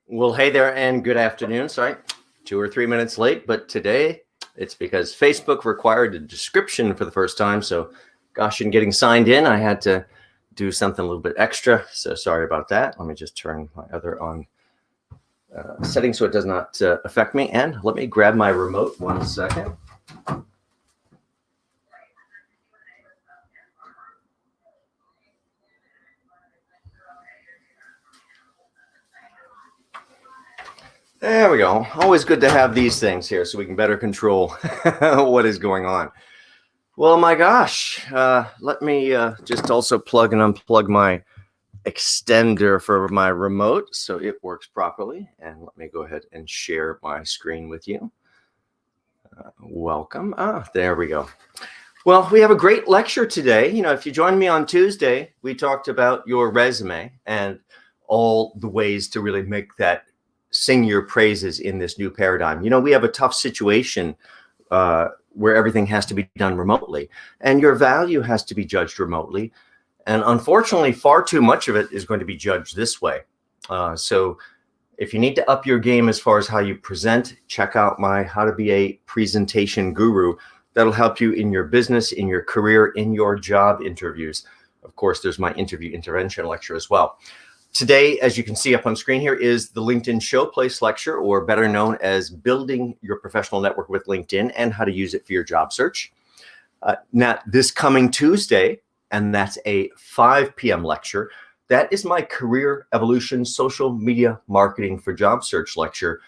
Well, hey there and good afternoon. Sorry, 2 or 3 minutes late, but today it's because Facebook required a description for the first time. So, gosh, in getting signed in, I had to do something a little bit extra. So sorry about that. Let me just turn my other on settings so it does not affect me. And let me grab my remote 1 second. There we go. Always good to have these things here so we can better control what is going on. Well, my gosh, let me just also plug and unplug my extender for my remote so it works properly. And let me go ahead and share my screen with you. Welcome. There we go. Well, we have a great lecture today. You know, if you joined me on Tuesday, we talked about your resume and all the ways to really make that sing your praises in this new paradigm. You know, we have a tough situation where everything has to be done remotely and your value has to be judged remotely. And unfortunately, far too much of it is going to be judged this way. So if you need to up your game as far as how you present, check out my How to Be a Presentation Guru. That'll help you in your business, in your career, in your job interviews. Of course, there's my interview intervention lecture as well. Today, as you can see up on screen here, is the LinkedIn Showplace lecture, or better known as Building Your Professional Network with LinkedIn and How to Use It for Your Job Search. Now, this coming Tuesday, and that's a 5 p.m. lecture, that is my Career Evolution Social Media Marketing for Job Search lecture,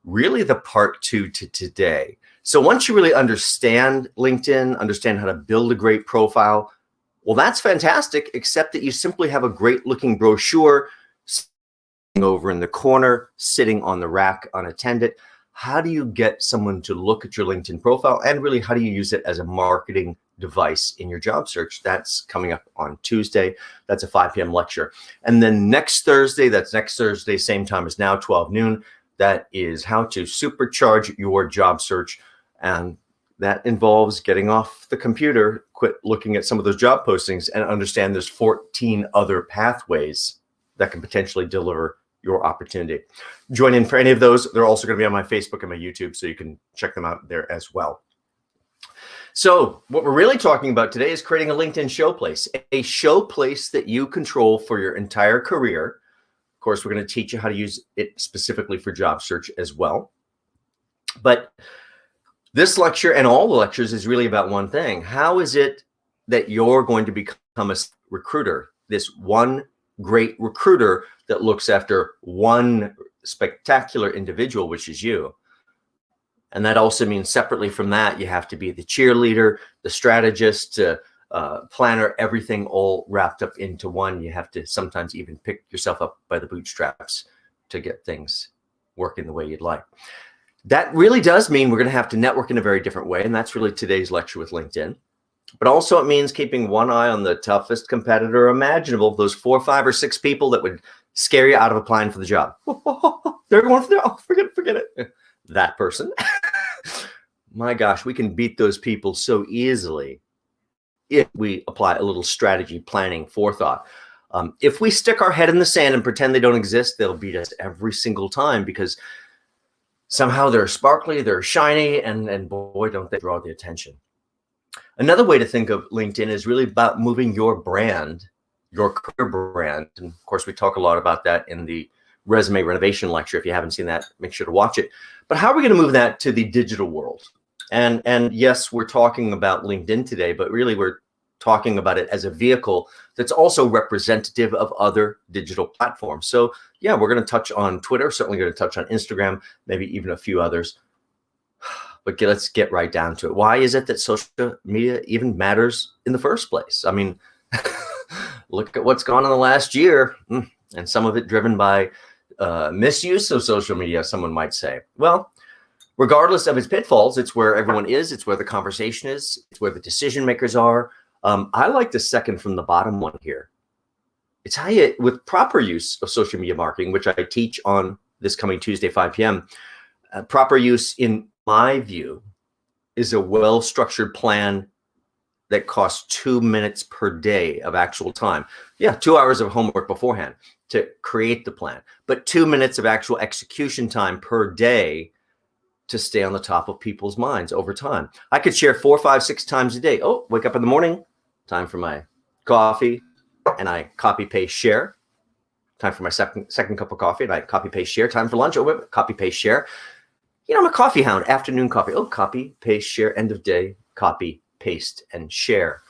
really the part 2 to today. So once you really understand LinkedIn, understand how to build a great profile, well, that's fantastic, except that you simply have a great looking brochure sitting over in the corner, sitting on the rack unattended. How do you get someone to look at your LinkedIn profile, and really how do you use it as a marketing device in your job search? That's coming up on Tuesday. That's a 5 p.m. lecture. And then next Thursday, same time as now, 12 noon, that is how to supercharge your job search. And that involves getting off the computer, quit looking at some of those job postings, and understand there's 14 other pathways that can potentially deliver your opportunity. Join in for any of those. They're also going to be on my Facebook and my YouTube, so you can check them out there as well. So what we're really talking about today is creating a LinkedIn showplace, a showplace that you control for your entire career. Of course, we're going to teach you how to use it specifically for job search as well. But this lecture and all the lectures is really about one thing. How is it that you're going to become a recruiter, this one great recruiter that looks after one spectacular individual, which is you? And that also means separately from that, you have to be the cheerleader, the strategist, planner, everything all wrapped up into one. You have to sometimes even pick yourself up by the bootstraps to get things working the way you'd like. That really does mean we're going to have to network in a very different way. And that's really today's lecture with LinkedIn. But also it means keeping one eye on the toughest competitor imaginable, those 4, 5, or 6 people that would scare you out of applying for the job. They're going for the, forget it. That person. My gosh, we can beat those people so easily if we apply a little strategy, planning, forethought. If we stick our head in the sand and pretend they don't exist, they'll beat us every single time because somehow they're sparkly, they're shiny, and boy, don't they draw the attention. Another way to think of LinkedIn is really about moving your brand, your career brand. And of course, we talk a lot about that in the resume renovation lecture. If you haven't seen that, make sure to watch it. But how are we going to move that to the digital world? And yes, we're talking about LinkedIn today, but really we're talking about it as a vehicle that's also representative of other digital platforms. So yeah, we're going to touch on Twitter, certainly going to touch on Instagram, maybe even a few others. But let's get right down to it. Why is it that social media even matters in the first place? I mean, look at what's gone on the last year, and some of it driven by misuse of social media, someone might say. Well, regardless of its pitfalls, it's where everyone is. It's where the conversation is. It's where the decision makers are. I like the second from the bottom one here. It's how you, with proper use of social media marketing, which I teach on this coming Tuesday, 5 p.m., proper use, in my view, is a well-structured plan that costs 2 minutes per day of actual time. Yeah, 2 hours of homework beforehand to create the plan, but 2 minutes of actual execution time per day to stay on the top of people's minds over time. I could share 4, 5, 6 times a day. Oh, wake up in the morning, time for my coffee, and I copy, paste, share. Time for my second cup of coffee, and I copy, paste, share. Time for lunch, oh, copy, paste, share. You know, I'm a coffee hound, afternoon coffee. Oh, copy, paste, share, end of day, copy, paste, and share.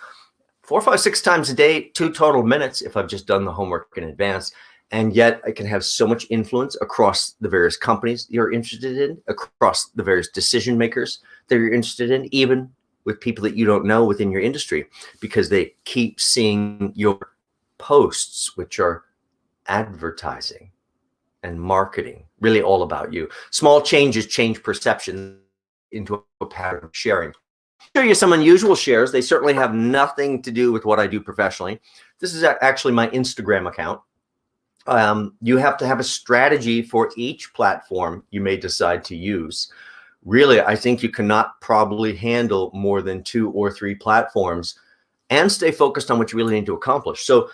4, 5, 6 times a day, 2 total minutes if I've just done the homework in advance. And yet I can have so much influence across the various companies you're interested in, across the various decision makers that you're interested in, even with people that you don't know within your industry, because they keep seeing your posts, which are advertising and marketing, really all about you. Small changes change perception into a pattern of sharing. I'll show you some unusual shares. They certainly have nothing to do with what I do professionally. This is actually my Instagram account. You have to have a strategy for each platform you may decide to use. Really, I think you cannot probably handle more than 2 or 3 platforms and stay focused on what you really need to accomplish. So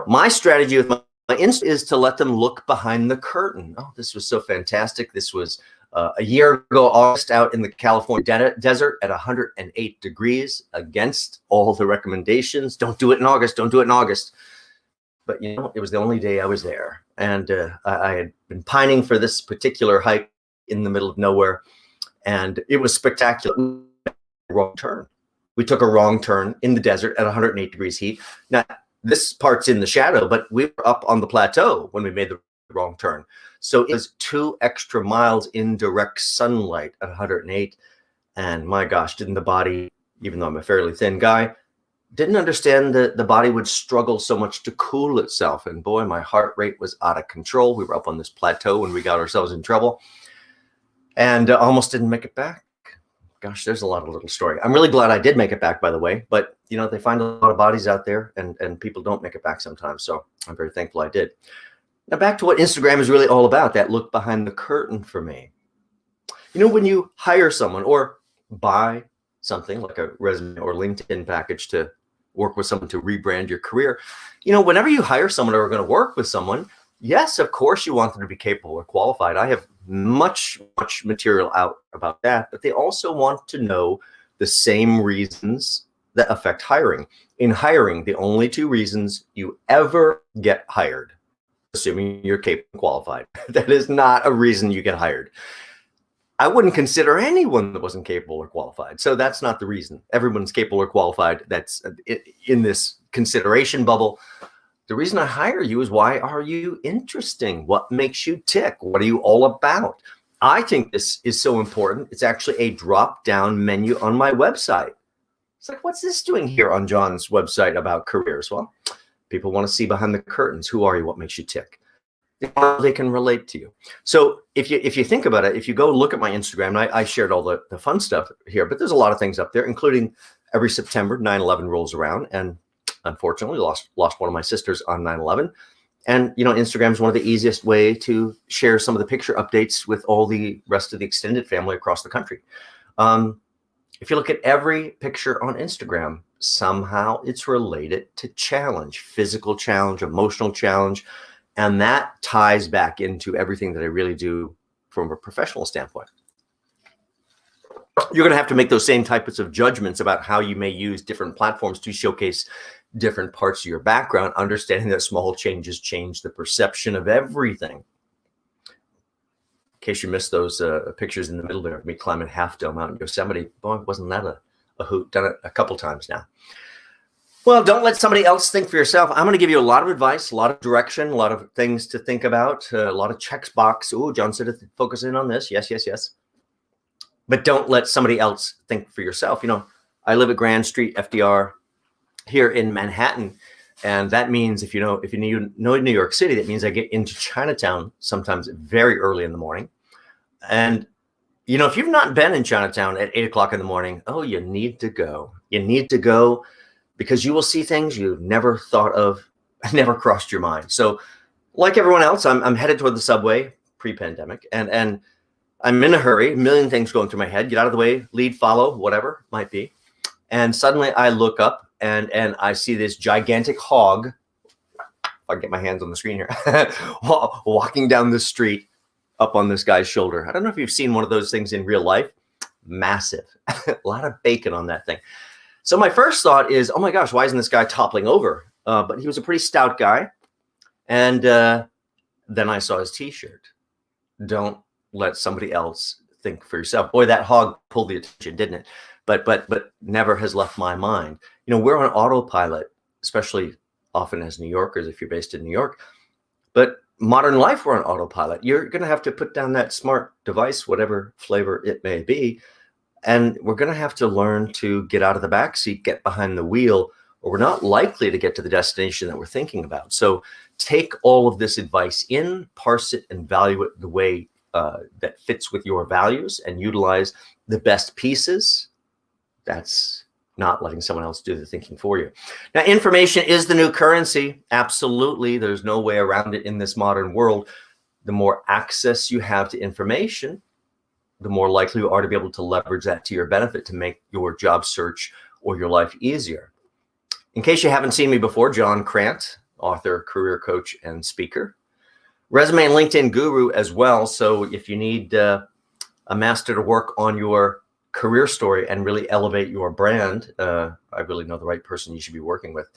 my strategy with my Insta is to let them look behind the curtain. Oh, this was so fantastic. This was a year ago, August, out in the California desert at 108 degrees against all the recommendations. Don't do it in August. Don't do it in August. But, you know, it was the only day I was there. And I had been pining for this particular hike in the middle of nowhere. And it was spectacular. Wrong turn. We took a wrong turn in the desert at 108 degrees heat. Now, this part's in the shadow, but we were up on the plateau when we made the wrong turn. So it was 2 extra miles in direct sunlight at 108. And my gosh, didn't the body, even though I'm a fairly thin guy, didn't understand that the body would struggle so much to cool itself. And boy, my heart rate was out of control. We were up on this plateau when we got ourselves in trouble and almost didn't make it back. Gosh, there's a lot of little story. I'm really glad I did make it back, by the way. But, you know, they find a lot of bodies out there and people don't make it back sometimes. So I'm very thankful I did. Now back to what Instagram is really all about, that look behind the curtain for me. You know, when you hire someone or buy something like a resume or LinkedIn package to work with someone to rebrand your career, you know, whenever you hire someone or are going to work with someone, yes, of course you want them to be capable or qualified. I have much material out about that, but they also want to know the same reasons that affect hiring. In hiring, the only 2 reasons you ever get hired, assuming you're capable and qualified, that is not a reason you get hired. I wouldn't consider anyone that wasn't capable or qualified. So that's not the reason. Everyone's capable or qualified. That's in this consideration bubble. The reason I hire you is, why are you interesting? What makes you tick? What are you all about? I think this is so important. It's actually a drop-down menu on my website. It's like, what's this doing here on John's website about careers? Well, people want to see behind the curtains. Who are you? What makes you tick? How they can relate to you. So if you think about it, if you go look at my Instagram, and I shared all the fun stuff here, but there's a lot of things up there, including every September 9/11 rolls around, and unfortunately lost one of my sisters on 9/11. And, you know, Instagram is one of the easiest way to share some of the picture updates with all the rest of the extended family across the country. If you look at every picture on Instagram, somehow it's related to challenge, physical challenge, emotional challenge. And that ties back into everything that I really do from a professional standpoint. You're going to have to make those same types of judgments about how you may use different platforms to showcase different parts of your background, understanding that small changes change the perception of everything. In case you missed those pictures in the middle there of me climbing Half Dome out in Yosemite, boy, wasn't that a hoot? Done it a couple times now. Well, don't let somebody else think for yourself. I'm going to give you a lot of advice, a lot of direction, a lot of things to think about, a lot of checks box. Oh, John said to focus in on this. Yes. But don't let somebody else think for yourself. You know, I live at Grand Street, FDR, here in Manhattan. And that means if you know New York City, that means I get into Chinatown sometimes very early in the morning. And, you know, if you've not been in Chinatown at 8 o'clock in the morning, oh, you need to go. You need to go, because you will see things you never thought of, never crossed your mind. So like everyone else, I'm headed toward the subway pre-pandemic, and I'm in a hurry, a million things going through my head. Get out of the way, lead, follow, whatever it might be. And suddenly I look up and I see this gigantic hog. I'll get my hands on the screen here, walking down the street up on this guy's shoulder. I don't know if you've seen one of those things in real life. Massive, a lot of bacon on that thing. So my first thought is, oh my gosh, why isn't this guy toppling over? But he was a pretty stout guy. And then I saw his t-shirt. Don't let somebody else think for yourself. Boy, that hog pulled the attention, didn't it? But never has left my mind. You know, we're on autopilot, especially often as New Yorkers, if you're based in New York. But modern life, we're on autopilot. You're going to have to put down that smart device, whatever flavor it may be. And we're going to have to learn to get out of the backseat, get behind the wheel, or we're not likely to get to the destination that we're thinking about. So take all of this advice in, parse it, and value it the way that fits with your values, and utilize the best pieces. That's not letting someone else do the thinking for you. Now, information is the new currency. Absolutely. There's no way around it in this modern world. The more access you have to information, the more likely you are to be able to leverage that to your benefit to make your job search or your life easier. In case you haven't seen me before, John Crant, author, career coach, and speaker. Resume and LinkedIn guru as well. So if you need a master to work on your career story and really elevate your brand, I really know the right person you should be working with.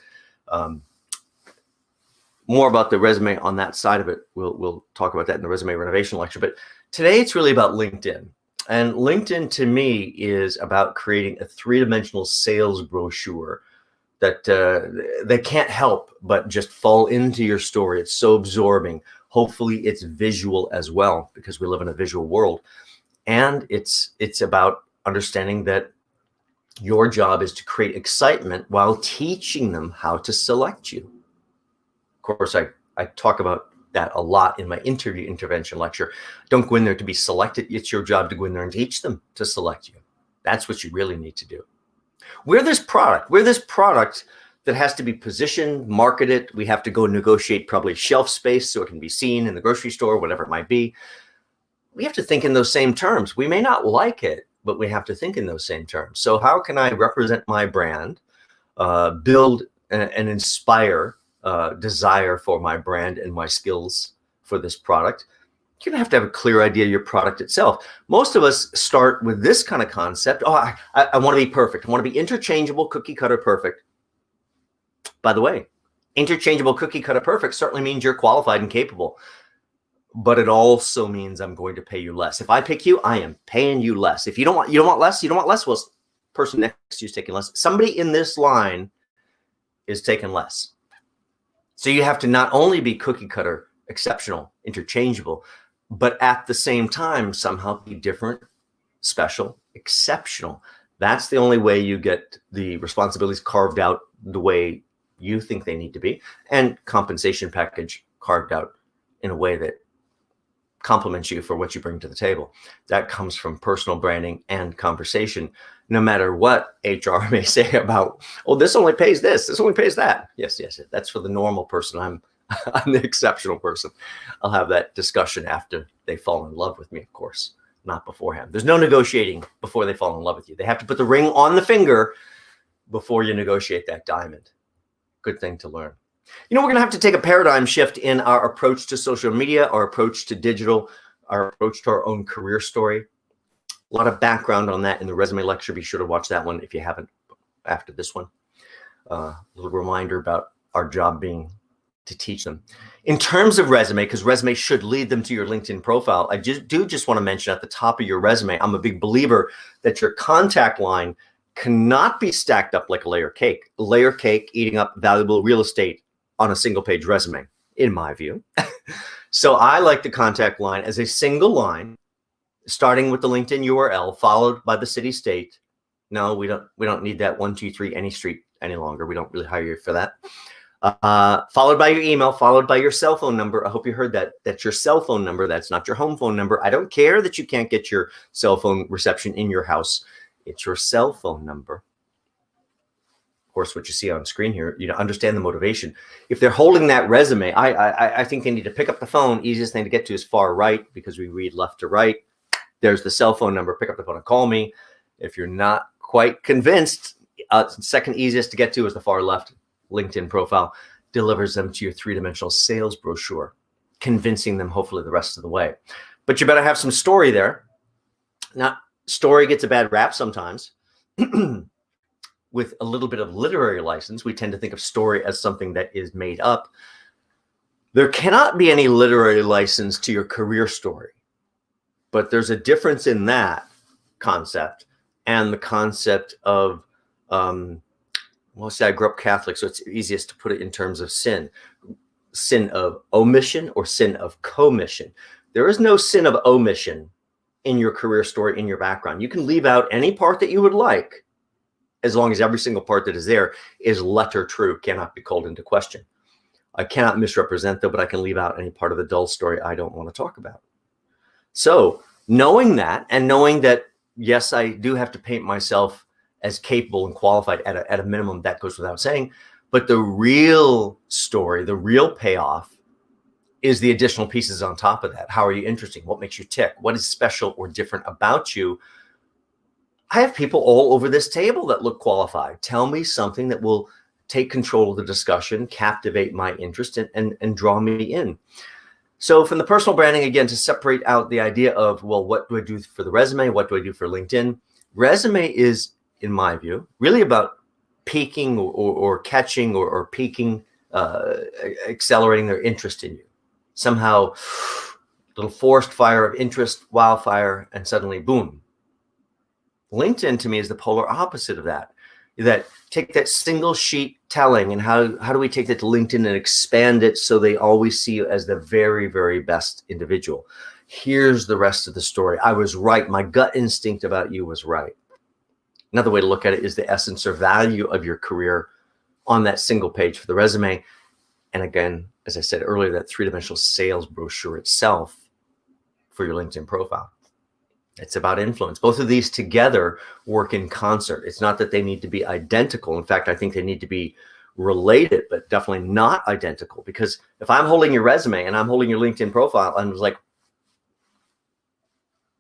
More about the resume on that side of it. We'll talk about that in the resume renovation lecture. But today it's really about LinkedIn. And LinkedIn to me is about creating a three-dimensional sales brochure that they can't help but just fall into your story. It's so absorbing. Hopefully it's visual as well, because we live in a visual world. And it's about understanding that your job is to create excitement while teaching them how to select you. Of course, I talk about that a lot in my interview intervention lecture. Don't go in there to be selected. It's your job to go in there and teach them to select you. That's what you really need to do. We're this product that has to be positioned, marketed. We have to go negotiate probably shelf space so it can be seen in the grocery store, whatever it might be. We have to think in those same terms. We may not like it, but we have to think in those same terms. So how can I represent my brand, build and inspire desire for my brand and my skills for this product? You're going to have a clear idea of your product itself. Most of us start with this kind of concept. Oh, I want to be perfect. I want to be interchangeable, cookie cutter perfect. By the way, interchangeable, cookie cutter perfect certainly means you're qualified and capable. But it also means I'm going to pay you less. If I pick you, I am paying you less. If you don't want less, well, person next to you is taking less. Somebody in this line is taking less. So you have to not only be cookie cutter, exceptional, interchangeable, but at the same time, somehow be different, special, exceptional. That's the only way you get the responsibilities carved out the way you think they need to be, and compensation package carved out in a way that compliments you for what you bring to the table. That comes from personal branding and conversation, no matter what HR may say about, oh, this only pays this only pays that. Yes. That's for the normal person. I'm the exceptional person. I'll have that discussion after they fall in love with me, of course, not beforehand. There's no negotiating before they fall in love with you. They have to put the ring on the finger before you negotiate that diamond. Good thing to learn. You know, we're going to have to take a paradigm shift in our approach to social media, our approach to digital, our approach to our own career story. A lot of background on that in the resume lecture. Be sure to watch that one if you haven't after this one. A little reminder about our job being to teach them. In terms of resume, because resume should lead them to your LinkedIn profile, I just want to mention at the top of your resume, I'm a big believer that your contact line cannot be stacked up like a layer cake. A layer cake eating up valuable real estate on a single page resume, in my view. So I like the contact line as a single line, starting with the LinkedIn URL, followed by the city, state. No, we don't need that 123 any street any longer. We don't really hire you for that. Followed by your email, followed by your cell phone number. I hope you heard that. That's your cell phone number. That's not your home phone number. I don't care that you can't get your cell phone reception in your house. It's your cell phone number. Of course, what you see on screen here, you understand the motivation. If they're holding that resume, I think they need to pick up the phone. Easiest thing to get to is far right, because we read left to right. There's the cell phone number. Pick up the phone and call me. If you're not quite convinced, second easiest to get to is the far left LinkedIn profile. Delivers them to your three-dimensional sales brochure, convincing them hopefully the rest of the way. But you better have some story there. Now, story gets a bad rap sometimes. With a little bit of literary license, we tend to think of story as something that is made up. There cannot be any literary license to your career story, but there's a difference in that concept and the concept of, well, say I grew up Catholic, so it's easiest to put it in terms of sin. Sin of omission or sin of commission. There is no sin of omission in your career story, in your background. You can leave out any part that you would like, as long as every single part that is there is letter true, cannot be called into question. I cannot misrepresent, though, but I can leave out any part of the dull story I don't want to talk about. So knowing that, and knowing that, yes, I do have to paint myself as capable and qualified at a minimum, that goes without saying. But the real story, the real payoff, is the additional pieces on top of that. How are you interesting? What makes you tick? What is special or different about you? I have people all over this table that look qualified. Tell me something that will take control of the discussion, captivate my interest, and draw me in. So from the personal branding, again, to separate out the idea of, well, what do I do for the resume? What do I do for LinkedIn? Resume is, in my view, really about piquing or catching or piquing, accelerating their interest in you. Somehow, little forest fire of interest, wildfire, and suddenly, boom. LinkedIn to me is the polar opposite of that. That take that single sheet telling, and how do we take that to LinkedIn and expand it so they always see you as the very, very best individual. Here's the rest of the story. I was right. My gut instinct about you was right. Another way to look at it is the essence or value of your career on that single page for the resume. And again, as I said earlier, that three-dimensional sales brochure itself for your LinkedIn profile. It's about influence. Both of these together work in concert. It's not that they need to be identical. In fact, I think they need to be related, but definitely not identical. Because if I'm holding your resume and I'm holding your LinkedIn profile, and it's like,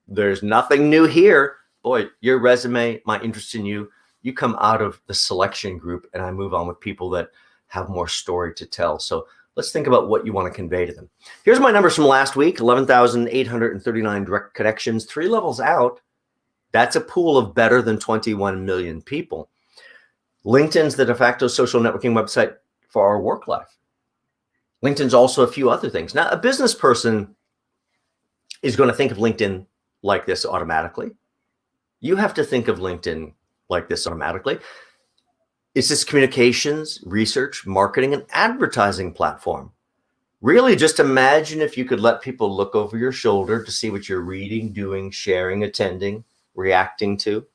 there's nothing new here. Boy, your resume, my interest in you, you come out of the selection group, and I move on with people that have more story to tell. So let's think about what you want to convey to them. Here's my numbers from last week, 11,839 direct connections, 3 levels out. That's a pool of better than 21 million people. LinkedIn's the de facto social networking website for our work life. LinkedIn's also a few other things. Now, a business person is going to think of LinkedIn like this automatically. You have to think of LinkedIn like this automatically. It's this communications, research, marketing, and advertising platform. Really, just imagine if you could let people look over your shoulder to see what you're reading, doing, sharing, attending, reacting to,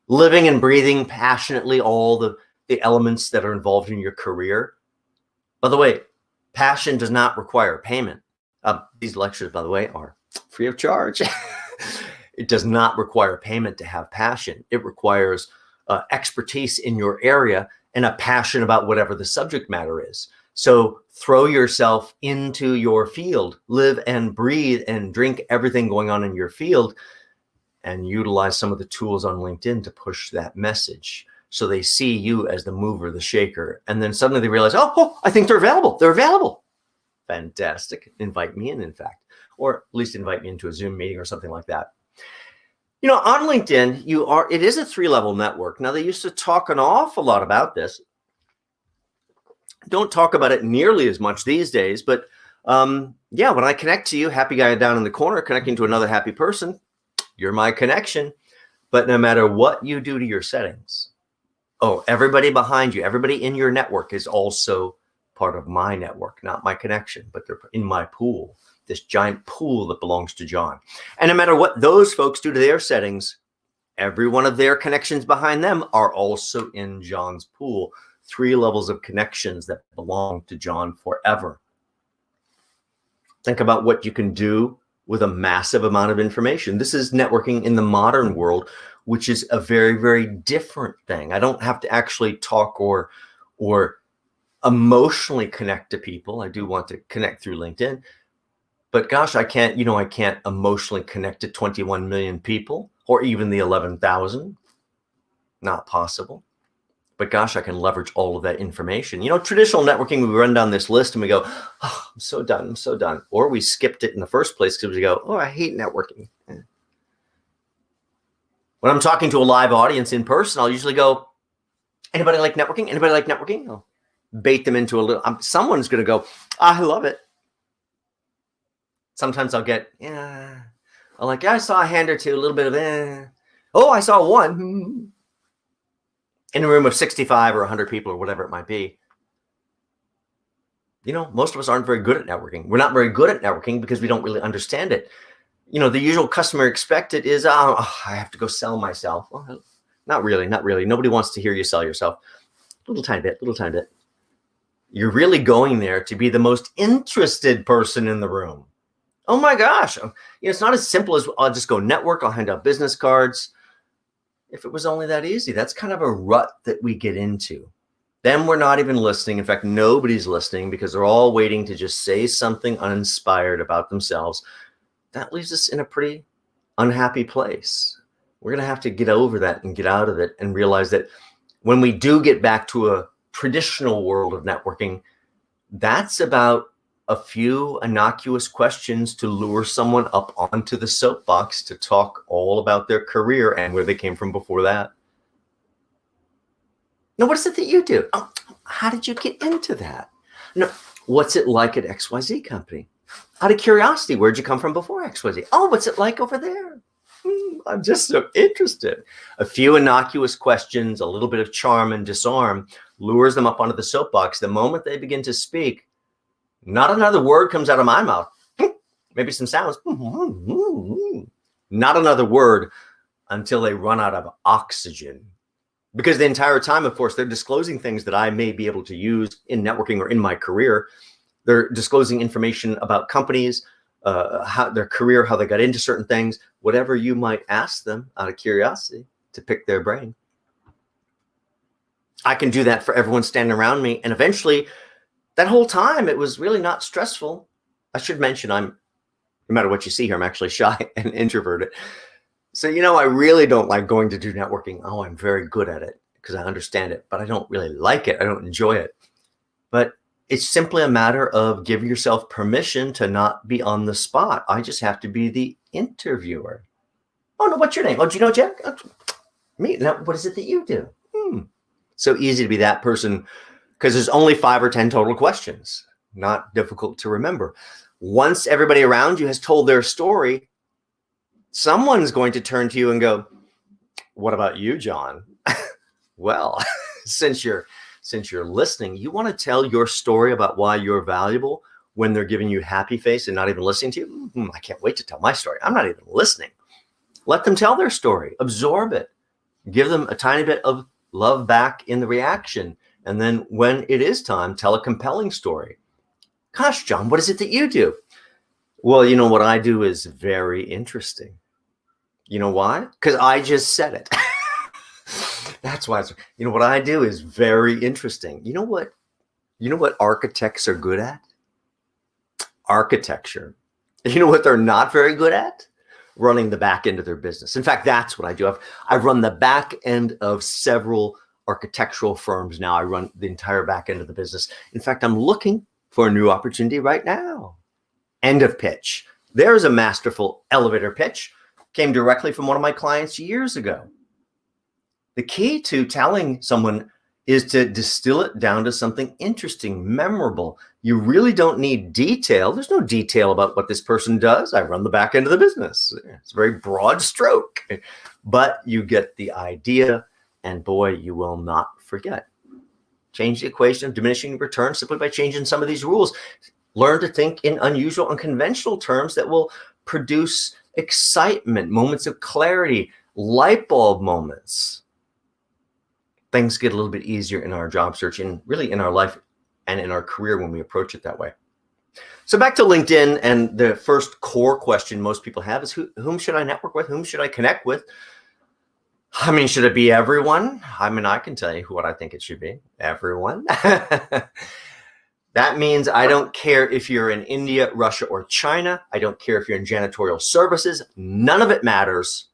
living and breathing passionately all the elements that are involved in your career. By the way, passion does not require payment. These lectures, by the way, are free of charge. It does not require payment to have passion. It requires expertise in your area and a passion about whatever the subject matter is. So throw yourself into your field, live and breathe and drink everything going on in your field, and utilize some of the tools on LinkedIn to push that message. So they see you as the mover, the shaker, and then suddenly they realize, oh, I think they're available. They're available. Fantastic. Invite me in fact, or at least invite me into a Zoom meeting or something like that. You know, on LinkedIn, it is a 3-level network. Now, they used to talk an awful lot about this. Don't talk about it nearly as much these days, but yeah, when I connect to you, happy guy down in the corner, connecting to another happy person, you're my connection. But no matter what you do to your settings, everybody behind you, everybody in your network is also part of my network, not my connection, but they're in my pool. This giant pool that belongs to John. And no matter what those folks do to their settings, every one of their connections behind them are also in John's pool. 3 levels of connections that belong to John forever. Think about what you can do with a massive amount of information. This is networking in the modern world, which is a very, very different thing. I don't have to actually talk or emotionally connect to people. I do want to connect through LinkedIn. But gosh, I can't emotionally connect to 21 million people or even the 11,000. Not possible. But gosh, I can leverage all of that information. Traditional networking, we run down this list and we go, oh, I'm so done. I'm so done. Or we skipped it in the first place because we go, oh, I hate networking. When I'm talking to a live audience in person, I'll usually go, anybody like networking? Anybody like networking? I'll bait them into a little, someone's going to go, I love it. Sometimes I'll get, I saw a hand or two, a little bit of, oh, I saw one. In a room of 65 or 100 people or whatever it might be. Most of us aren't very good at networking. We're not very good at networking because we don't really understand it. The usual customer expected is, I have to go sell myself. Well, not really. Nobody wants to hear you sell yourself. Little tiny bit. You're really going there to be the most interested person in the room. Oh my gosh. It's not as simple as I'll just go network. I'll hand out business cards. If it was only that easy, that's kind of a rut that we get into. Then we're not even listening. In fact, nobody's listening because they're all waiting to just say something uninspired about themselves. That leaves us in a pretty unhappy place. We're going to have to get over that and get out of it and realize that when we do get back to a traditional world of networking, that's about a few innocuous questions to lure someone up onto the soapbox to talk all about their career and where they came from before that. Now, what is it that you do? Oh, how did you get into that? No, what's it like at XYZ company? Out of curiosity, where'd you come from before XYZ? Oh, what's it like over there? I'm just so interested. A few innocuous questions, a little bit of charm and disarm lures them up onto the soapbox. The moment they begin to speak, not another word comes out of my mouth. Maybe some sounds. Not another word until they run out of oxygen. Because the entire time, of course, they're disclosing things that I may be able to use in networking or in my career. They're disclosing information about companies, how their career, how they got into certain things, whatever you might ask them out of curiosity to pick their brain. I can do that for everyone standing around me. And eventually, that whole time, it was really not stressful. I should mention, no matter what you see here, I'm actually shy and introverted. So, I really don't like going to do networking. Oh, I'm very good at it because I understand it, but I don't really like it. I don't enjoy it. But it's simply a matter of giving yourself permission to not be on the spot. I just have to be the interviewer. Oh, no, what's your name? Oh, do you know Jack? Me. Now, what is it that you do? So easy to be that person because there's only 5 or 10 total questions. Not difficult to remember. Once everybody around you has told their story, someone's going to turn to you and go, what about you, John? Well, since you're listening, you want to tell your story about why you're valuable when they're giving you happy face and not even listening to you. I can't wait to tell my story. I'm not even listening. Let them tell their story. Absorb it. Give them a tiny bit of love back in the reaction. And then when it is time, tell a compelling story. Gosh, John, what is it that you do? Well, what I do is very interesting. You know why? Because I just said it. That's why what I do is very interesting. You know what architects are good at? Architecture. You know what they're not very good at? Running the back end of their business. In fact, that's what I do. I've run the back end of several architectural firms now. I run the entire back end of the business. In fact, I'm looking for a new opportunity right now. End of pitch. There's a masterful elevator pitch. Came directly from one of my clients years ago. The key to telling someone is to distill it down to something interesting, memorable. You really don't need detail. There's no detail about what this person does. I run the back end of the business. It's a very broad stroke, but you get the idea, and boy, you will not forget. Change the equation of diminishing returns simply by changing some of these rules. Learn to think in unusual, unconventional terms that will produce excitement, moments of clarity, light bulb moments. Things get a little bit easier in our job search and really in our life and in our career when we approach it that way. So back to LinkedIn, and the first core question most people have is whom should I network with? Whom should I connect with? Should it be everyone? I can tell you what I think it should be. Everyone. That means I don't care if you're in India, Russia, or China. I don't care if you're in janitorial services. None of it matters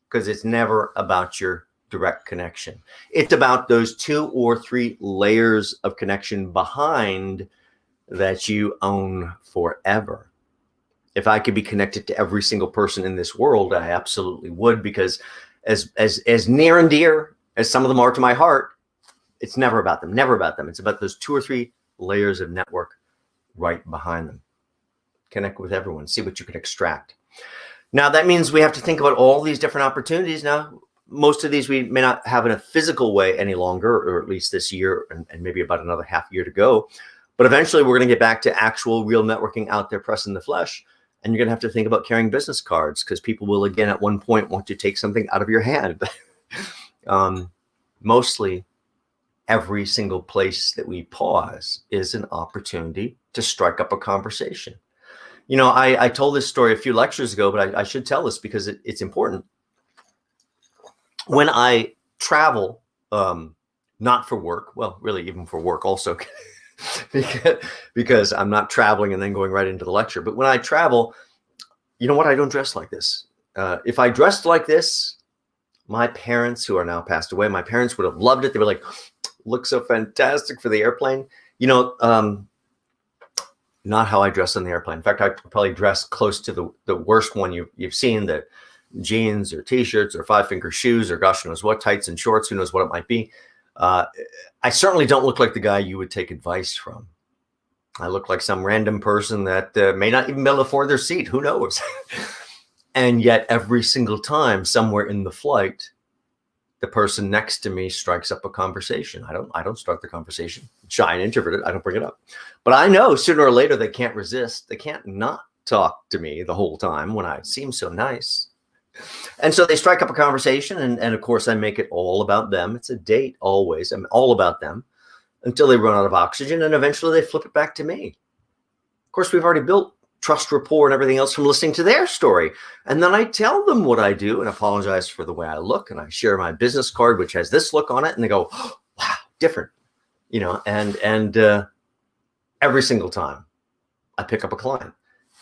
because it's never about your direct connection. It's about those 2 or 3 layers of connection behind that you own forever. If I could be connected to every single person in this world, I absolutely would, because as near and dear as some of them are to my heart, it's never about them, never about them. It's about those 2 or 3 layers of network right behind them. Connect with everyone, see what you can extract. Now, that means we have to think about all these different opportunities. Now, most of these we may not have in a physical way any longer, or at least this year, and maybe about another half year to go. But eventually we're going to get back to actual real networking out there, pressing the flesh. And you're going to have to think about carrying business cards, because people will, again, at one point want to take something out of your hand. Mostly every single place that we pause is an opportunity to strike up a conversation. You know, I told this story a few lectures ago, but I should tell this because it's important. When I travel, not for work, well, really even for work also, because I'm not traveling and then going right into the lecture. But when I travel, you know what? I don't dress like this. If I dressed like this, my parents, who are now passed away, my parents would have loved it. They were like, look so fantastic for the airplane. You know, not how I dress on the airplane. In fact, I probably dress close to the worst one you've seen, the jeans or T-shirts or 5-finger shoes or gosh knows what, tights and shorts, who knows what it might be. I certainly don't look like the guy you would take advice from. I look like some random person that may not even be able to afford their seat. Who knows? And yet every single time somewhere in the flight, the person next to me strikes up a conversation. I don't start the conversation. Shy and introverted, I don't bring it up. But I know sooner or later they can't resist. They can't not talk to me the whole time when I seem so nice. And so they strike up a conversation, and of course I make it all about them. It's a date always. I'm all about them until they run out of oxygen, and eventually they flip it back to me. Of course, we've already built trust, rapport, and everything else from listening to their story. And then I tell them what I do and apologize for the way I look. And I share my business card, which has this look on it. And they go, oh, wow, different, you know, and every single time I pick up a client,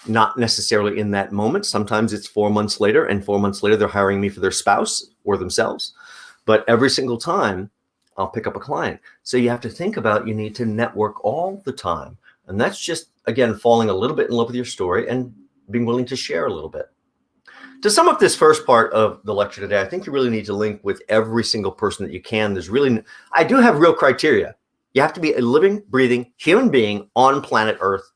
not necessarily in that moment. Sometimes it's 4 months later, and 4 months later, they're hiring me for their spouse or themselves. But every single time I'll pick up a client. So you have to think about, you need to network all the time. And that's just, again, falling a little bit in love with your story and being willing to share a little bit. To sum up this first part of the lecture today, I think you really need to link with every single person that you can. I do have real criteria. You have to be a living, breathing human being on planet Earth.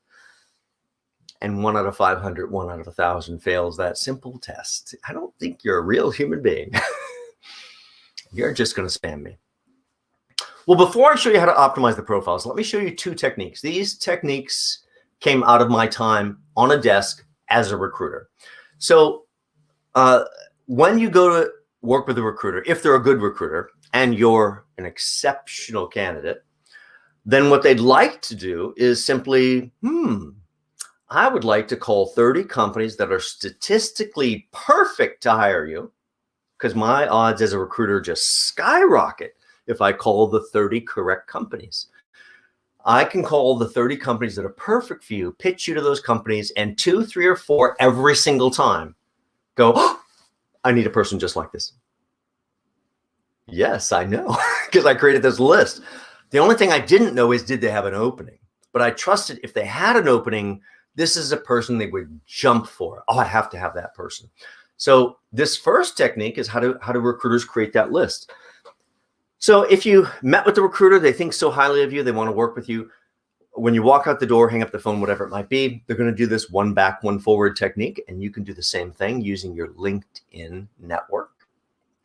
And 1 out of 500, 1 out of 1,000 fails that simple test. I don't think you're a real human being. You're just going to spam me. Well, before I show you how to optimize the profiles, let me show you 2 techniques. These techniques came out of my time on a desk as a recruiter. So when you go to work with a recruiter, if they're a good recruiter and you're an exceptional candidate, then what they'd like to do is simply, I would like to call 30 companies that are statistically perfect to hire you, because my odds as a recruiter just skyrocket if I call the 30 correct companies. I can call the 30 companies that are perfect for you, pitch you to those companies, and 2, 3, or 4 every single time go, oh, I need a person just like this. Yes, I know, because I created this list. The only thing I didn't know is, did they have an opening? But I trusted if they had an opening, this is a person they would jump for. Oh, I have to have that person. So this first technique is how do recruiters create that list. So if you met with the recruiter, they think so highly of you, they want to work with you. When you walk out the door, hang up the phone, whatever it might be, they're going to do this 1 back, 1 forward technique. And you can do the same thing using your LinkedIn network.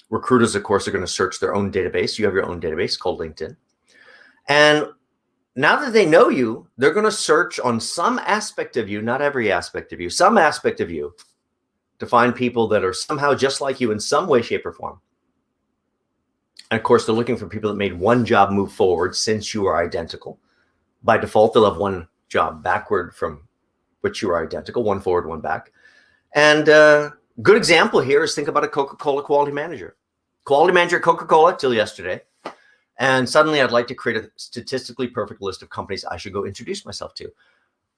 Recruiters, of course, are going to search their own database. You have your own database called LinkedIn. And now that they know you, they're going to search on some aspect of you, not every aspect of you, some aspect of you, to find people that are somehow just like you in some way, shape, or form. And of course, they're looking for people that made 1 job move forward since you are identical. By default, they'll have 1 job backward from which you are identical, 1 forward, 1 back. And good example here is, think about a Coca-Cola quality manager. Quality manager at Coca-Cola till yesterday. And suddenly I'd like to create a statistically perfect list of companies I should go introduce myself to.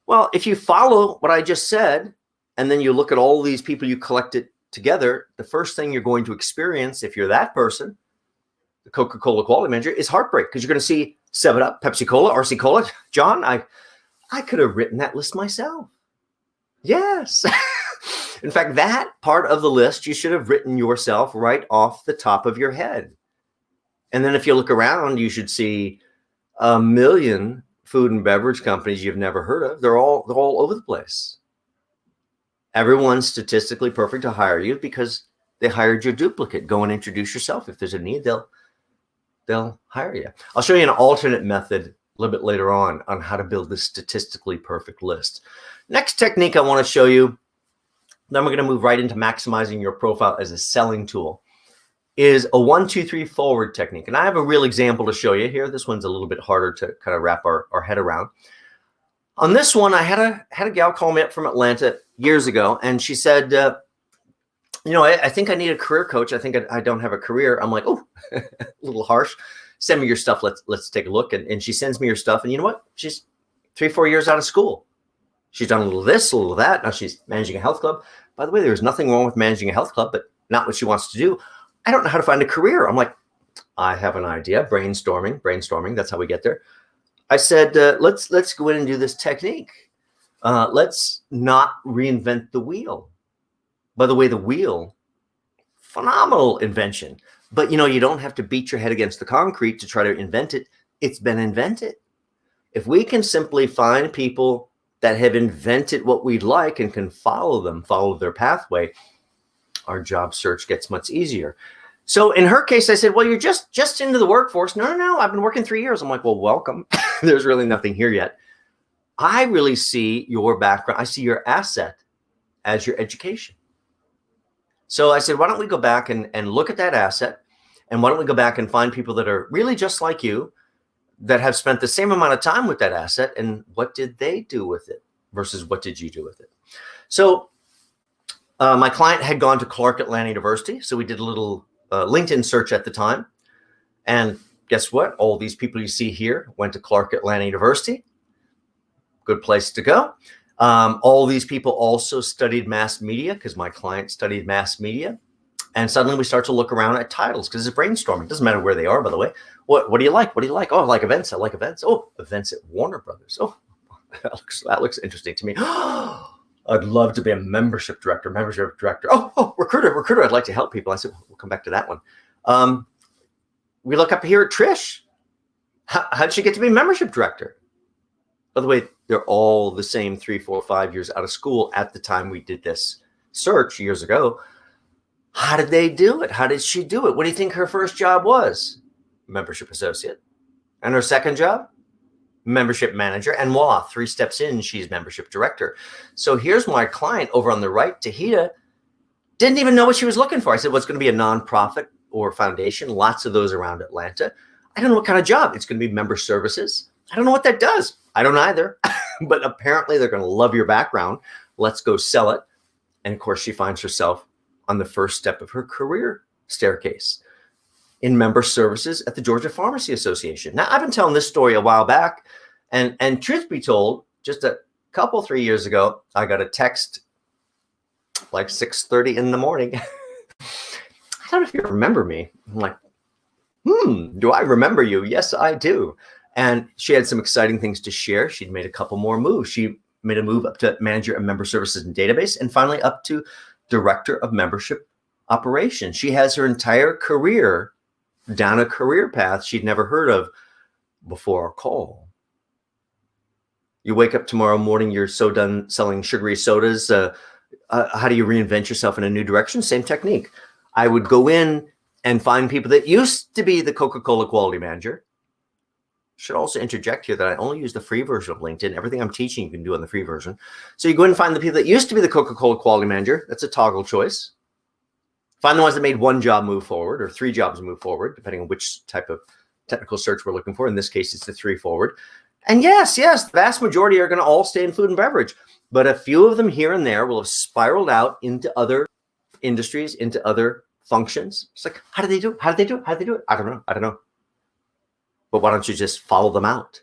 Well, if you follow what I just said, and then you look at all these people you collected together, the first thing you're going to experience, if you're that person, the Coca-Cola quality manager is heartbreak, because you're going to see 7-Up, Pepsi Cola, RC Cola. John, I could have written that list myself. Yes. In fact, that part of the list you should have written yourself right off the top of your head. And then if you look around, you should see a million food and beverage companies you've never heard of. They're all over the place. Everyone's statistically perfect to hire you because they hired your duplicate. Go and introduce yourself. If there's a need, they'll hire you. I'll show you an alternate method a little bit later on how to build this statistically perfect list. Next technique I want to show you, then we're going to move right into maximizing your profile as a selling tool, is a 1, 2, 3 forward technique. And I have a real example to show you here. This one's a little bit harder to kind of wrap our head around. On this one, I had a gal call me up from Atlanta years ago, and she said, I think I need a career coach. I think I don't have a career. I'm like, oh, a little harsh. Send me your stuff. Let's take a look. And she sends me her stuff. And you know what? She's 3-4 years out of school. She's done a little of this, a little of that. Now she's managing a health club. By the way, there's nothing wrong with managing a health club, but not what she wants to do. I don't know how to find a career. I'm like, I have an idea. Brainstorming. That's how we get there. I said, let's go in and do this technique. Let's not reinvent the wheel. By the way, the wheel, phenomenal invention. But, you don't have to beat your head against the concrete to try to invent it. It's been invented. If we can simply find people that have invented what we'd like and can follow their pathway, our job search gets much easier. So in her case, I said, well, you're just into the workforce. No. I've been working 3 years. I'm like, well, welcome. There's really nothing here yet. I really see your background. I see your asset as your education. So I said, why don't we go back and look at that asset? And why don't we go back and find people that are really just like you, that have spent the same amount of time with that asset, and what did they do with it versus what did you do with it? So my client had gone to Clark Atlanta University. So we did a little LinkedIn search at the time. And guess what? All these people you see here went to Clark Atlanta University. Good place to go. All these people also studied mass media, because my client studied mass media. And suddenly we start to look around at titles, because it's brainstorming. It doesn't matter where they are, by the way. What do you like? What do you like? Oh, I like events. Oh, events at Warner Brothers. Oh, that looks interesting to me. I'd love to be a membership director. Oh, recruiter. I'd like to help people. I said, we'll come back to that one. We look up here at Trish. How'd she get to be membership director? By the way, they're all the same 3, 4, 5 years out of school at the time we did this search years ago. How did they do it? How did she do it? What do you think her first job was? Membership associate. And her second job? Membership manager. And voila, 3 steps in, she's membership director. So here's my client over on the right, Tahita, didn't even know what she was looking for. I said, well, it's going to be a nonprofit or foundation. Lots of those around Atlanta. I don't know what kind of job. It's going to be member services. I don't know what that does. I don't either. But apparently they're going to love your background. Let's go sell it. And of course, she finds herself on the first step of her career staircase in member services at the Georgia Pharmacy Association. Now, I've been telling this story a while back, and truth be told, just a couple, 3 years ago, I got a text like 6:30 in the morning. I don't know if you remember me. I'm like, do I remember you? Yes, I do. And she had some exciting things to share. She'd made a couple more moves. She made a move up to manager of member services and database, and finally up to director of membership operations. She has her entire career down a career path she'd never heard of before our call. You wake up tomorrow morning, you're so done selling sugary sodas. How do you reinvent yourself in a new direction? Same technique. I would go in and find people that used to be the Coca-Cola quality manager. Should also interject here that I only use the free version of LinkedIn. Everything I'm teaching you can do on the free version. So you go in and find the people that used to be the Coca-Cola quality manager. That's a toggle choice. Find the ones that made 1 job move forward or 3 jobs move forward, depending on which type of technical search we're looking for. In this case, it's the 3 forward. And yes, the vast majority are going to all stay in food and beverage. But a few of them here and there will have spiraled out into other industries, into other functions. It's like, how did they do it? How did they do it? How did they do it? I don't know. But why don't you just follow them out?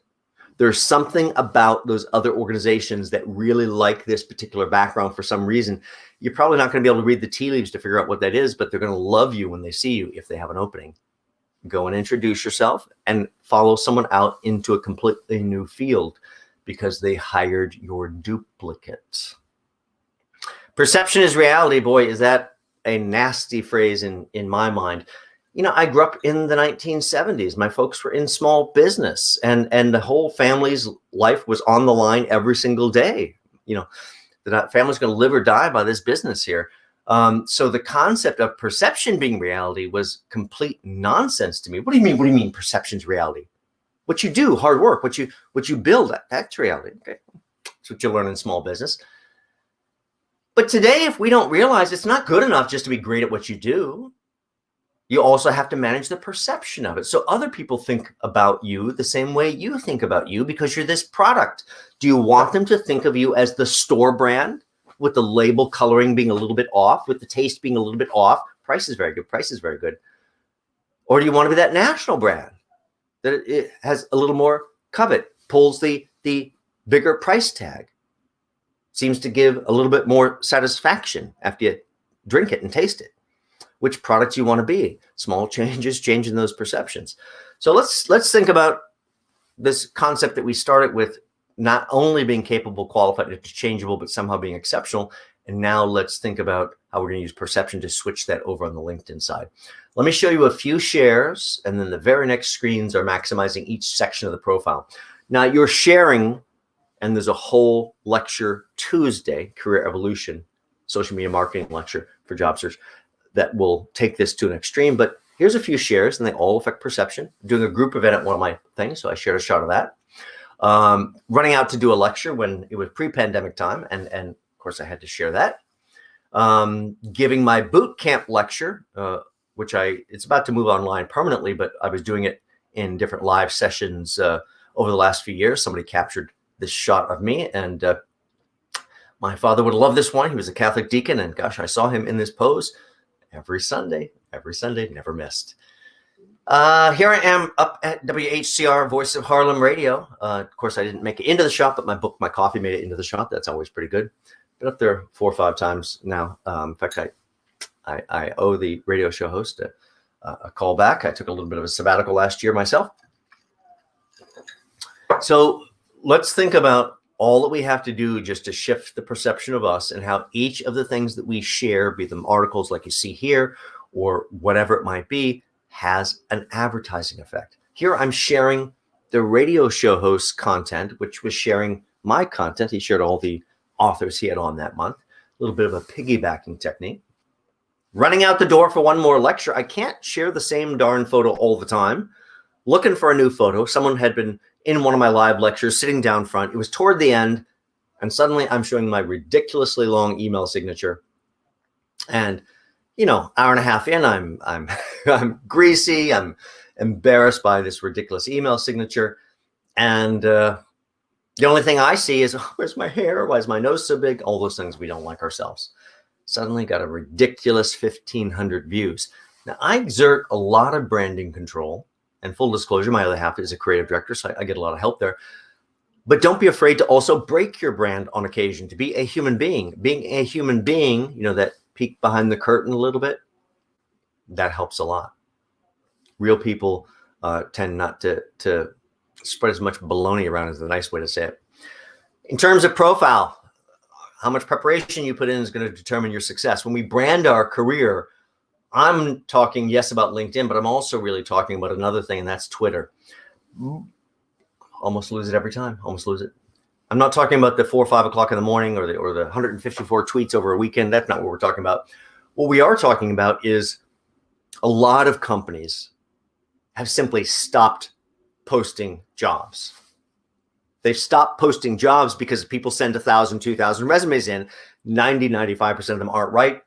There's something about those other organizations that really like this particular background for some reason. You're probably not going to be able to read the tea leaves to figure out what that is, but they're going to love you when they see you if they have an opening. go and introduce yourself and follow someone out into a completely new field because they hired your duplicate. Perception is reality. Boy, is that a nasty phrase in my mind. You know, I grew up in the 1970s. My folks were in small business, and the whole family's life was on the line every single day. You know, the family's going to live or die by this business here. So the concept of perception being reality was complete nonsense to me. What do you mean? What do you mean perception's reality? What you do, hard work, what you build, that's reality. Okay, that's what you learn in small business. But today, if we don't realize it's not good enough just to be great at what you do, you also have to manage the perception of it. So other people think about you the same way you think about you because you're this product. Do you want them to think of you as the store brand with the label coloring being a little bit off, with the taste being a little bit off? Price is very good. Price is very good. Or do you want to be that national brand that it has a little more covet, pulls the bigger price tag, seems to give a little bit more satisfaction after you drink it and taste it? Which product you want to be? Small changes, changing those perceptions. So let's think about this concept that we started with, not only being capable, qualified, interchangeable, but somehow being exceptional. And now let's think about how we're going to use perception to switch that over on the LinkedIn side. Let me show you a few shares, and then the very next screens are maximizing each section of the profile. Now you're sharing, and there's a whole lecture Tuesday, Career Evolution, social media marketing lecture for job search, that will take this to an extreme. But here's a few shares, and they all affect perception. I'm doing a group event at one of my things, so I shared a shot of that. Running out to do a lecture when it was pre-pandemic time, and of course I had to share that. Giving my boot camp lecture, which it's about to move online permanently, but I was doing it in different live sessions over the last few years. Somebody captured this shot of me, and my father would love this one. He was a Catholic deacon, and gosh, I saw him in this pose every Sunday, never missed. Here I am up at WHCR, Voice of Harlem Radio. Of course, I didn't make it into the shot, but my coffee made it into the shot. That's always pretty good. Been up there 4 or 5 times now. In fact, I owe the radio show host a call back. I took a little bit of a sabbatical last year myself. So let's think about all that we have to do just to shift the perception of us, and how each of the things that we share, be them articles like you see here or whatever it might be, has an advertising effect. Here I'm sharing the radio show host's content, which was sharing my content. He shared all the authors he had on that month. A little bit of a piggybacking technique. Running out the door for one more lecture. I can't share the same darn photo all the time. Looking for a new photo. Someone had been in one of my live lectures, sitting down front. It was toward the end, and suddenly I'm showing my ridiculously long email signature. And, you know, hour and a half in, I'm greasy. I'm embarrassed by this ridiculous email signature. And the only thing I see is, oh, where's my hair? Why is my nose so big? All those things we don't like ourselves. Suddenly got a ridiculous 1,500 views. Now, I exert a lot of branding control. And full disclosure, my other half is a creative director, so I get a lot of help there. But don't be afraid to also break your brand on occasion, to be a human being. Being a human being, you know, that peek behind the curtain a little bit, that helps a lot. Real people tend not to spread as much baloney around, is the nice way to say it. In terms of profile, how much preparation you put in is going to determine your success. When we brand our career, I'm talking, yes, about LinkedIn, but I'm also really talking about another thing, and that's Twitter. Almost lose it every time. Almost lose it. I'm not talking about the 4 or 5 o'clock in the morning or the 154 tweets over a weekend. That's not what we're talking about. What we are talking about is a lot of companies have simply stopped posting jobs. They've stopped posting jobs because people send 1,000, 2,000 resumes in. 95% of them aren't right.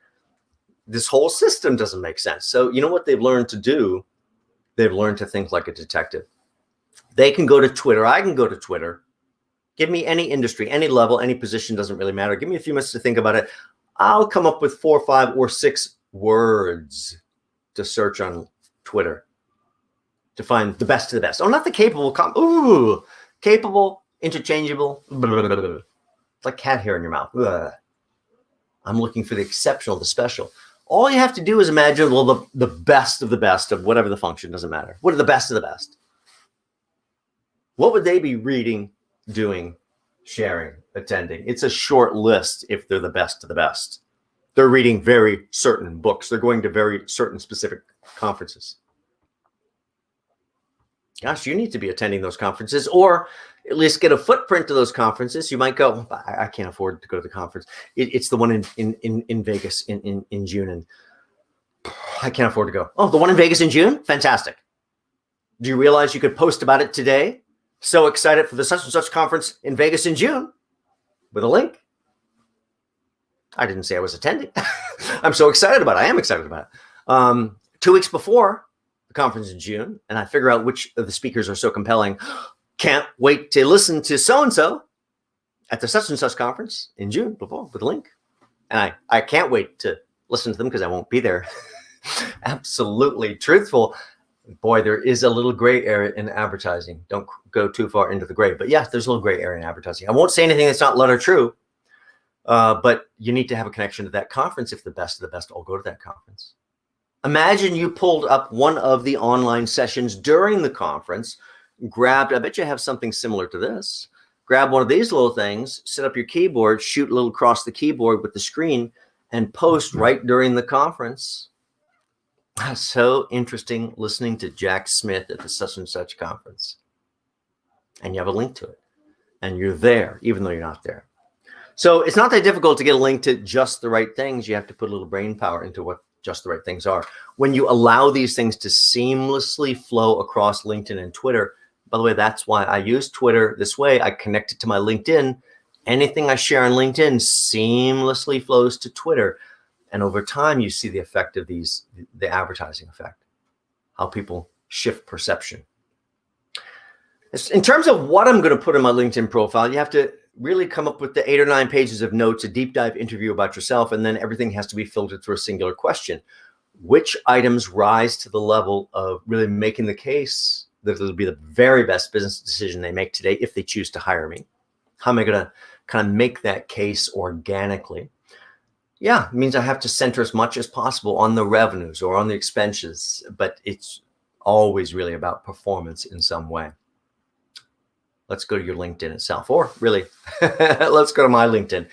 This whole system doesn't make sense. So you know what they've learned to do? They've learned to think like a detective. They can go to Twitter. I can go to Twitter. Give me any industry, any level, any position, doesn't really matter. Give me a few minutes to think about it. I'll come up with 4, 5, or 6 words to search on Twitter to find the best of the best. Oh, not the capable. Capable, interchangeable. It's like cat hair in your mouth. I'm looking for the exceptional, the special. All you have to do is imagine, well, the best of the best of whatever the function, doesn't matter. What are the best of the best? What would they be reading, doing, sharing, attending? It's a short list if they're the best of the best. They're reading very certain books. They're going to very certain specific conferences. Gosh, you need to be attending those conferences, or at least get a footprint of those conferences. You might go, I can't afford to go to the conference. It's the one in Vegas in June, and I can't afford to go. Oh, the one in Vegas in June? Fantastic. Do you realize you could post about it today? So excited for the such and such conference in Vegas in June with a link. I didn't say I was attending. I'm so excited about it. I am excited about it. 2 weeks before the conference in June, and I figure out which of the speakers are so compelling. Can't wait to listen to so-and-so at the such and such conference in June before with a link. And I can't wait to listen to them because I won't be there. Absolutely truthful. Boy, there is a little gray area in advertising. Don't go too far into the gray. But yes, there's a little gray area in advertising. I won't say anything that's not letter true, but you need to have a connection to that conference if the best of the best all go to that conference. Imagine you pulled up one of the online sessions during the conference, grabbed, I bet you have something similar to this. Grab one of these little things, set up your keyboard, shoot a little across the keyboard with the screen, and post right during the conference. So interesting listening to Jack Smith at the such and such conference. And you have a link to it. And you're there, even though you're not there. So it's not that difficult to get a link to just the right things. You have to put a little brain power into what just the right things are. When you allow these things to seamlessly flow across LinkedIn and Twitter, by the way, that's why I use Twitter this way. I connect it to my LinkedIn. Anything I share on LinkedIn seamlessly flows to Twitter. And over time, you see the effect of these, the advertising effect, how people shift perception. In terms of what I'm going to put in my LinkedIn profile, you have to really come up with the 8 or 9 pages of notes, a deep dive interview about yourself, and then everything has to be filtered through a singular question. Which items rise to the level of really making the case that it'll be the very best business decision they make today if they choose to hire me? How am I going to kind of make that case organically? Yeah, it means I have to center as much as possible on the revenues or on the expenses, but it's always really about performance in some way. Let's go to your LinkedIn itself, or really, let's go to my LinkedIn.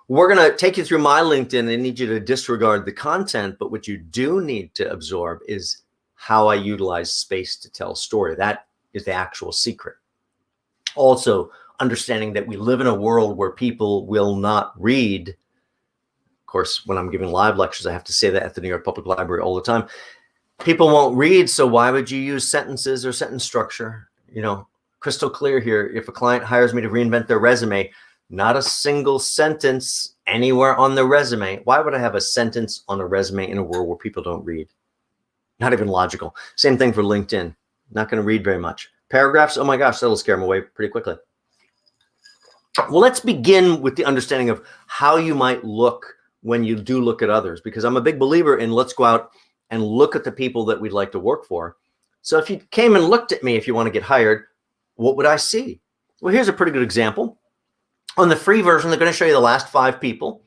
We're going to take you through my LinkedIn. I need you to disregard the content, but what you do need to absorb is how I utilize space to tell story. That is the actual secret. Also, understanding that we live in a world where people will not read. Of course, when I'm giving live lectures, I have to say that at the New York Public Library all the time. People won't read, so why would you use sentences or sentence structure? You know, crystal clear here. If a client hires me to reinvent their resume, not a single sentence anywhere on the resume. Why would I have a sentence on a resume in a world where people don't read? Not even logical. Same thing for LinkedIn. Not going to read very much. Paragraphs, oh my gosh, that'll scare them away pretty quickly. Well, let's begin with the understanding of how you might look when you do look at others, because I'm a big believer in let's go out and look at the people that we'd like to work for. So if you came and looked at me, if you want to get hired, what would I see? Well, here's a pretty good example. On the free version, they're going to show you the last 5 people.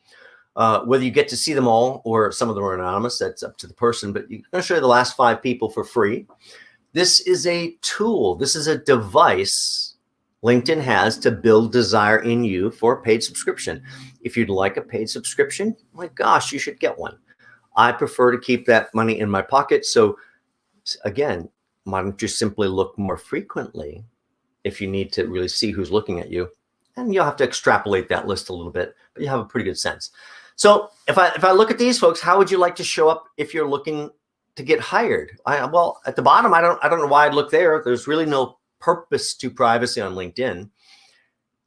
Whether you get to see them all or some of them are anonymous, that's up to the person, but you're going to show you the last 5 people for free. This is a tool. This is a device LinkedIn has to build desire in you for a paid subscription. If you'd like a paid subscription, my gosh, you should get one. I prefer to keep that money in my pocket. So again, why don't you simply look more frequently if you need to really see who's looking at you? And you'll have to extrapolate that list a little bit, but you have a pretty good sense. So if I look at these folks, how would you like to show up if you're looking to get hired? Well, at the bottom, I don't know why I'd look there. There's really no purpose to privacy on LinkedIn.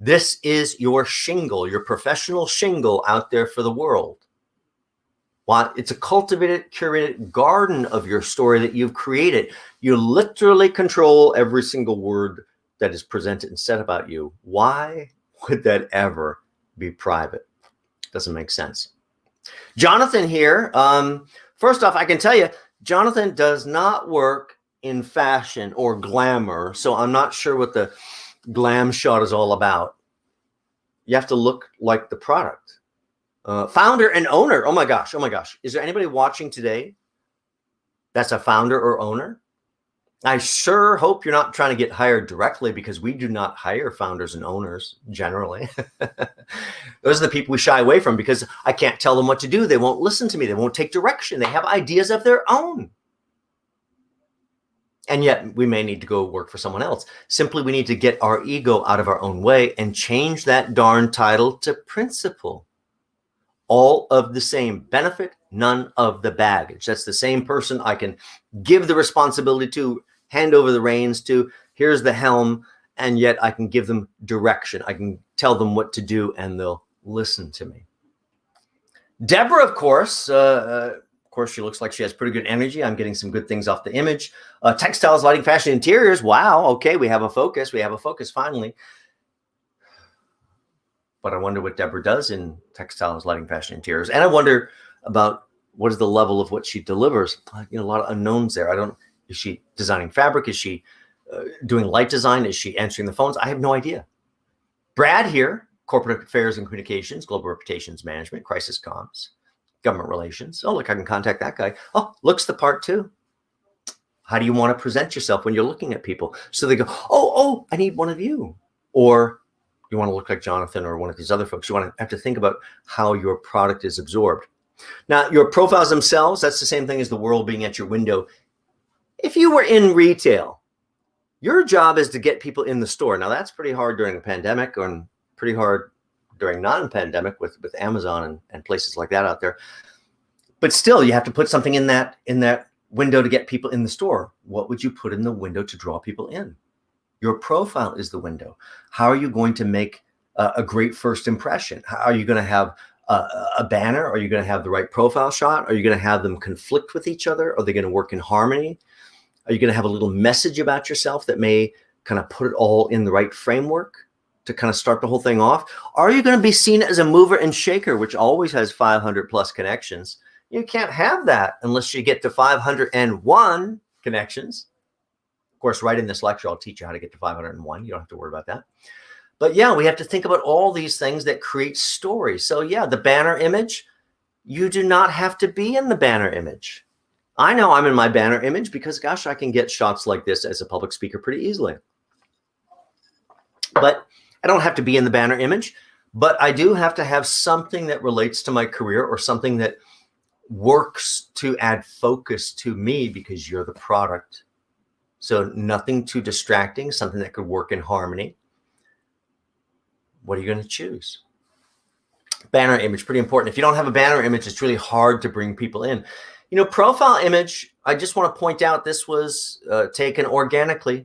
This is your shingle, your professional shingle out there for the world. Well, it's a cultivated, curated garden of your story that you've created. You literally control every single word that is presented and said about you. Why would that ever be private? Doesn't make sense. Jonathan here. First off, I can tell you, Jonathan does not work in fashion or glamour, so I'm not sure what the glam shot is all about. You have to look like the product. Founder and owner. Oh my gosh. Oh my gosh. Is there anybody watching today that's a founder or owner? I sure hope you're not trying to get hired directly, because we do not hire founders and owners generally. Those are the people we shy away from, because I can't tell them what to do. They won't listen to me. They won't take direction. They have ideas of their own. And yet we may need to go work for someone else. Simply, we need to get our ego out of our own way and change that darn title to principal. All of the same benefit, none of the baggage. That's the same person I can give the responsibility to, hand over the reins to, here's the helm, and yet I can give them direction. I can tell them what to do, and they'll listen to me. Deborah, of course, she looks like she has pretty good energy. I'm getting some good things off the image. Textiles, lighting, fashion, interiors. Wow. Okay, we have a focus. We have a focus finally. But I wonder what Deborah does in textiles, lighting, fashion, interiors. And I wonder about what is the level of what she delivers. A lot of unknowns there. Is she designing fabric? Is she doing light design? Is she answering the phones? I have no idea. Brad here, corporate affairs and communications, global reputations management, crisis comms, government relations. Oh, look, I can contact that guy. Oh, looks the part too. How do you want to present yourself when you're looking at people? So they go, oh, I need one of you. Or you want to look like Jonathan or one of these other folks. You want to have to think about how your product is absorbed. Now, your profiles themselves, that's the same thing as the world being at your window. If you were in retail, your job is to get people in the store. Now, that's pretty hard during a pandemic, and pretty hard during non-pandemic with Amazon and places like that out there. But still, you have to put something in that window to get people in the store. What would you put in the window to draw people in? Your profile is the window. How are you going to make a great first impression? How are you going to have a banner? Are you going to have the right profile shot? Are you going to have them conflict with each other? Are they going to work in harmony? Are you going to have a little message about yourself that may kind of put it all in the right framework to kind of start the whole thing off? Are you going to be seen as a mover and shaker, which always has 500 plus connections? You can't have that unless you get to 501 connections. Of course, right in this lecture, I'll teach you how to get to 501. You don't have to worry about that. But yeah, we have to think about all these things that create stories. So yeah, the banner image, you do not have to be in the banner image. I know I'm in my banner image because, gosh, I can get shots like this as a public speaker pretty easily. But I don't have to be in the banner image, but I do have to have something that relates to my career or something that works to add focus to me, because you're the product. So nothing too distracting, something that could work in harmony. What are you going to choose? Banner image, pretty important. If you don't have a banner image, it's really hard to bring people in. Profile image, I just want to point out this was taken organically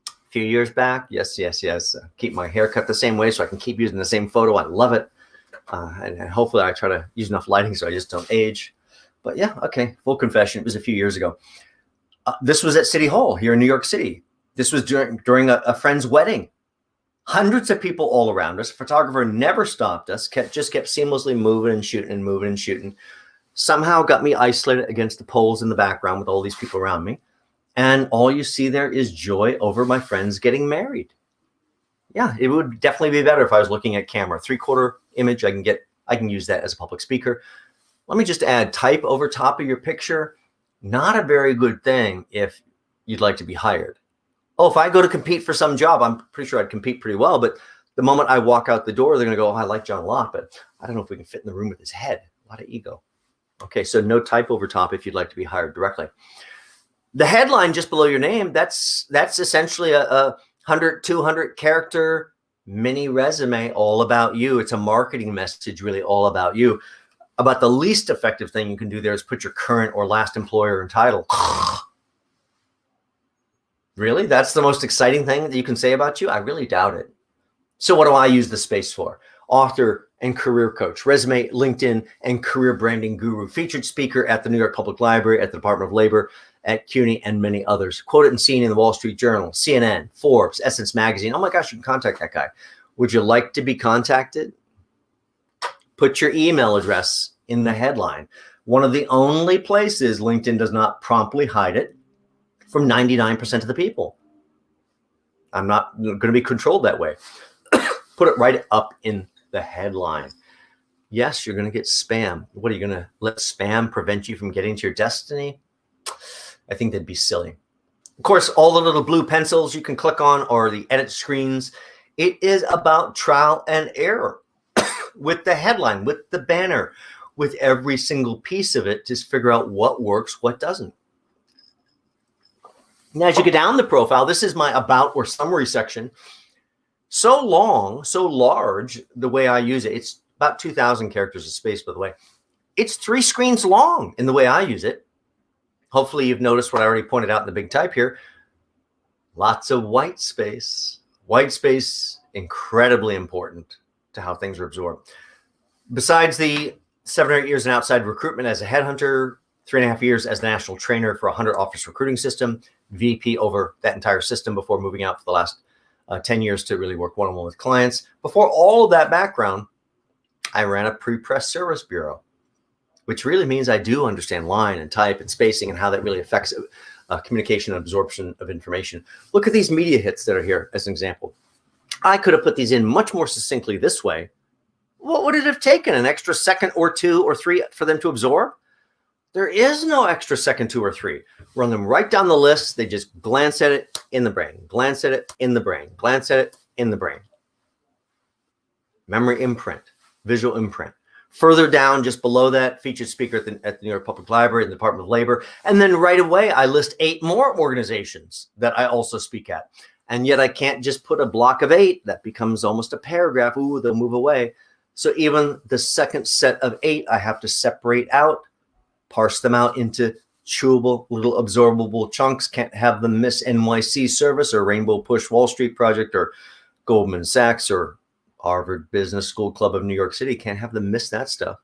a few years back. Yes. Keep my hair cut the same way so I can keep using the same photo. I love it. And hopefully I try to use enough lighting so I just don't age. But yeah, okay, full confession. It was a few years ago. This was at City Hall here in New York City. This was during a friend's wedding. Hundreds of people all around us. Photographer never stopped us, just kept seamlessly moving and shooting. Somehow got me isolated against the poles in the background with all these people around me. And all you see there is joy over my friends getting married. Yeah, it would definitely be better if I was looking at camera. 3/4 image, I can use that as a public speaker. Let me just add type over top of your picture. Not a very good thing if you'd like to be hired. Oh, if I go to compete for some job, I'm pretty sure I'd compete pretty well. But the moment I walk out the door, they're going to go, oh, I like John a lot, but I don't know if we can fit in the room with his head. A lot of ego. Okay, so no type over top if you'd like to be hired directly. The headline just below your name, that's essentially a 100, 200 character mini resume all about you. It's a marketing message really all about you. About the least effective thing you can do there is put your current or last employer and title. Really? That's the most exciting thing that you can say about you? I really doubt it. So what do I use the space for? Author and career coach, resume, LinkedIn, and career branding guru, featured speaker at the New York Public Library, at the Department of Labor, at CUNY, and many others. Quoted and seen in the Wall Street Journal, CNN, Forbes, Essence Magazine. Oh my gosh, you can contact that guy. Would you like to be contacted? Put your email address in the headline. One of the only places LinkedIn does not promptly hide it from 99% of the people. I'm not going to be controlled that way. Put it right up in the headline. Yes, you're going to get spam. What are you going to let spam prevent you from getting to your destiny? I think that'd be silly. Of course, all the little blue pencils you can click on or the edit screens. It is about trial and error with the headline, with the banner, with every single piece of it to figure out what works, what doesn't. Now, as you get down the profile, this is my about or summary section. So long, so large, the way I use it, it's about 2,000 characters of space, by the way. It's 3 screens long in the way I use it. Hopefully you've noticed what I already pointed out in the big type here. Lots of white space. White space, incredibly important to how things are absorbed. Besides the 7 or 8 years in outside recruitment as a headhunter, 3.5 years as the national trainer for a 100-office recruiting system, VP over that entire system before moving out for the last 10 years to really work one-on-one with clients. Before all of that background, I ran a pre-press service bureau, which really means I do understand line and type and spacing and how that really affects communication and absorption of information. Look at these media hits that are here as an example. I could have put these in much more succinctly this way. What would it have taken? An extra second or 2 or 3 for them to absorb? There is no extra second, 2 or 3. Run them right down the list. They just glance at it in the brain, glance at it in the brain, glance at it in the brain. Memory imprint, visual imprint. Further down, just below that, featured speaker at the New York Public Library and the Department of Labor. And then right away, I list 8 more organizations that I also speak at. And yet I can't just put a block of 8. That becomes almost a paragraph. Ooh, they'll move away. So even the second set of 8, I have to separate out, parse them out into chewable, little absorbable chunks. Can't have them miss NYC Service or Rainbow Push Wall Street Project or Goldman Sachs or Harvard Business School Club of New York City. Can't have them miss that stuff.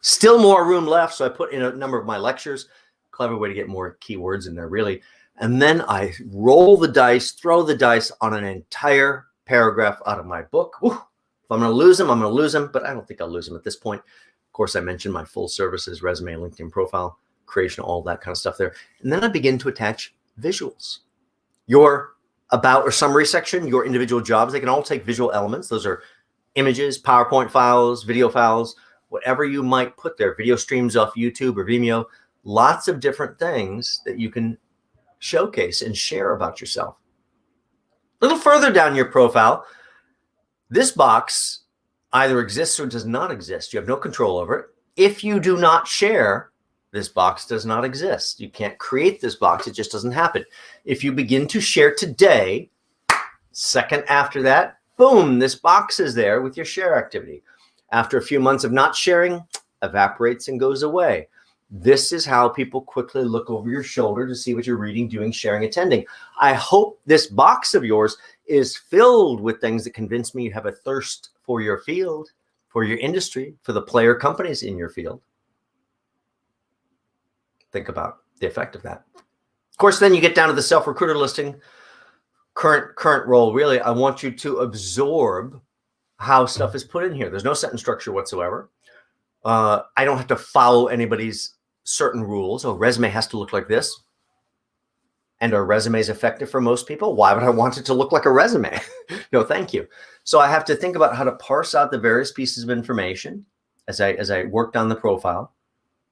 Still more room left, so I put in a number of my lectures. Clever way to get more keywords in there, really. And then I roll the dice, throw the dice on an entire paragraph out of my book. Whew. If I'm going to lose them, I'm going to lose them, but I don't think I'll lose them at this point. Of course, I mentioned my full services, resume, LinkedIn profile, creation, all that kind of stuff there. And then I begin to attach visuals. Your about or summary section, your individual jobs, they can all take visual elements. Those are images, PowerPoint files, video files, whatever you might put there, video streams off YouTube or Vimeo, lots of different things that you can showcase and share about yourself. A little further down your profile, this box either exists or does not exist. You have no control over it. If you do not share, this box does not exist. You can't create this box. It just doesn't happen. If you begin to share today, second after that, boom, this box is there with your share activity. After a few months of not sharing, evaporates and goes away. This is how people quickly look over your shoulder to see what you're reading, doing, sharing, attending. I hope this box of yours is filled with things that convince me you have a thirst for your field, for your industry, for the player companies in your field. Think about the effect of that. Of course, then you get down to the self-recruiter listing, current role. Really, I want you to absorb how stuff is put in here. There's no sentence structure whatsoever. I don't have to follow anybody's certain rules. A resume has to look like this. And are resumes effective for most people? Why would I want it to look like a resume? No, thank you. So I have to think about how to parse out the various pieces of information as I worked on the profile.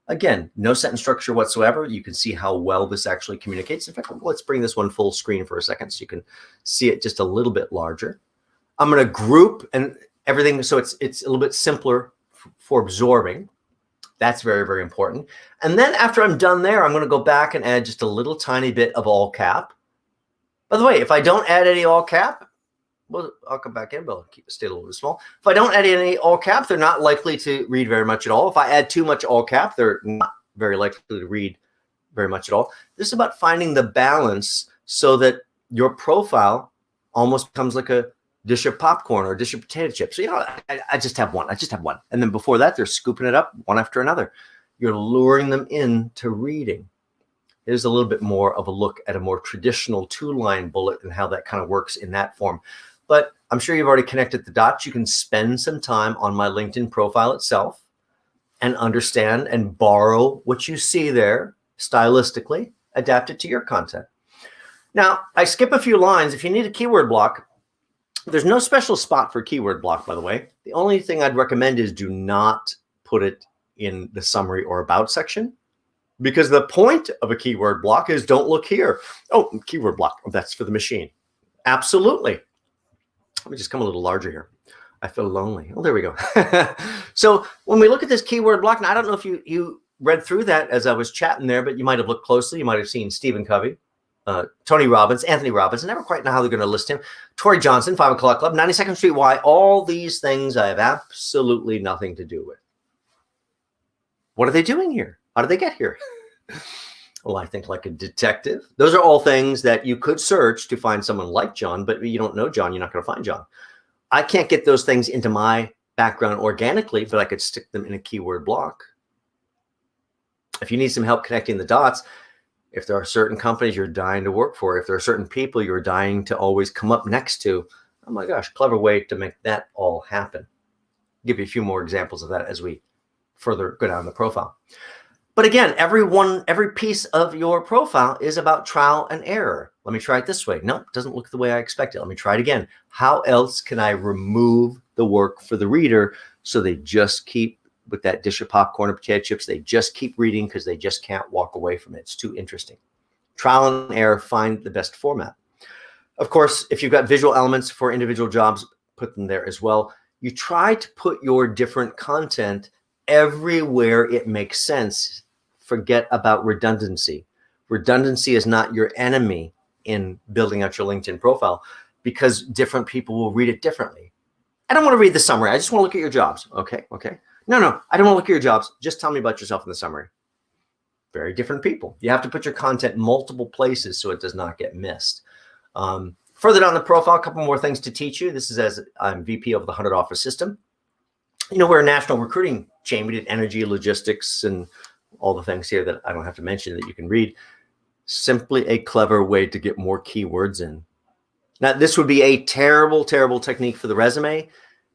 Again, no sentence structure whatsoever. You can see how well this actually communicates. In fact, let's bring this one full screen for a second so you can see it just a little bit larger. I'm going to group and everything so it's a little bit simpler for absorbing. That's very, very important. And then after I'm done there, I'm going to go back and add just a little tiny bit of all cap. By the way, if I don't add any all cap, well, I'll come back in, but I'll stay a little bit small. If I don't add any all cap, they're not likely to read very much at all. If I add too much all cap, they're not very likely to read very much at all. This is about finding the balance so that your profile almost becomes like a dish of popcorn or a dish of potato chips. So, you know, I just have one. I just have one. And then before that, they're scooping it up one after another. You're luring them into reading. Here's a little bit more of a look at a more traditional 2-line bullet and how that kind of works in that form. But I'm sure you've already connected the dots. You can spend some time on my LinkedIn profile itself and understand and borrow what you see there stylistically, adapt it to your content. Now, I skip a few lines. If you need a keyword block, There's no special spot for keyword block, by the way. The only thing I'd recommend is do not put it in the summary or about section, because the point of a keyword block is don't look here. Oh, keyword block. That's for the machine. Absolutely. Let me just come a little larger here. I feel lonely. Oh, there we go. So when we look at this keyword block, and I don't know if you read through that as I was chatting there, but you might have looked closely. You might have seen Stephen Covey, Tony Robbins, Anthony Robbins. I never quite know how they're going to list him. Tori Johnson, 5 O'Clock Club, 92nd Street Y. All these things I have absolutely nothing to do with. What are they doing here? How did they get here? Well, I think like a detective. Those are all things that you could search to find someone like John, but you don't know John. You're not going to find John. I can't get those things into my background organically, but I could stick them in a keyword block. If you need some help connecting the dots, if there are certain companies you're dying to work for, if there are certain people you're dying to always come up next to, oh my gosh, clever way to make that all happen. I'll give you a few more examples of that as we further go down the profile. But again, every piece of your profile is about trial and error. Let me try it this way. No, it doesn't look the way I expected. Let me try it again. How else can I remove the work for the reader so they just keep, with that dish of popcorn and potato chips, they just keep reading because they just can't walk away from it. It's too interesting. Trial and error, find the best format. Of course, if you've got visual elements for individual jobs, put them there as well. You try to put your different content everywhere it makes sense. Forget about redundancy. Redundancy is not your enemy in building out your LinkedIn profile, because different people will read it differently. I don't want to read the summary. I just want to look at your jobs. Okay. No, I don't want to look at your jobs. Just tell me about yourself in the summary. Very different people. You have to put your content multiple places so it does not get missed. Further down the profile, a couple more things to teach you. This is as I'm VP of the 100 Office System. You know, we're a national recruiting chain. We did energy, logistics, and all the things here that I don't have to mention that you can read. Simply a clever way to get more keywords in. Now, this would be a terrible, terrible technique for the resume.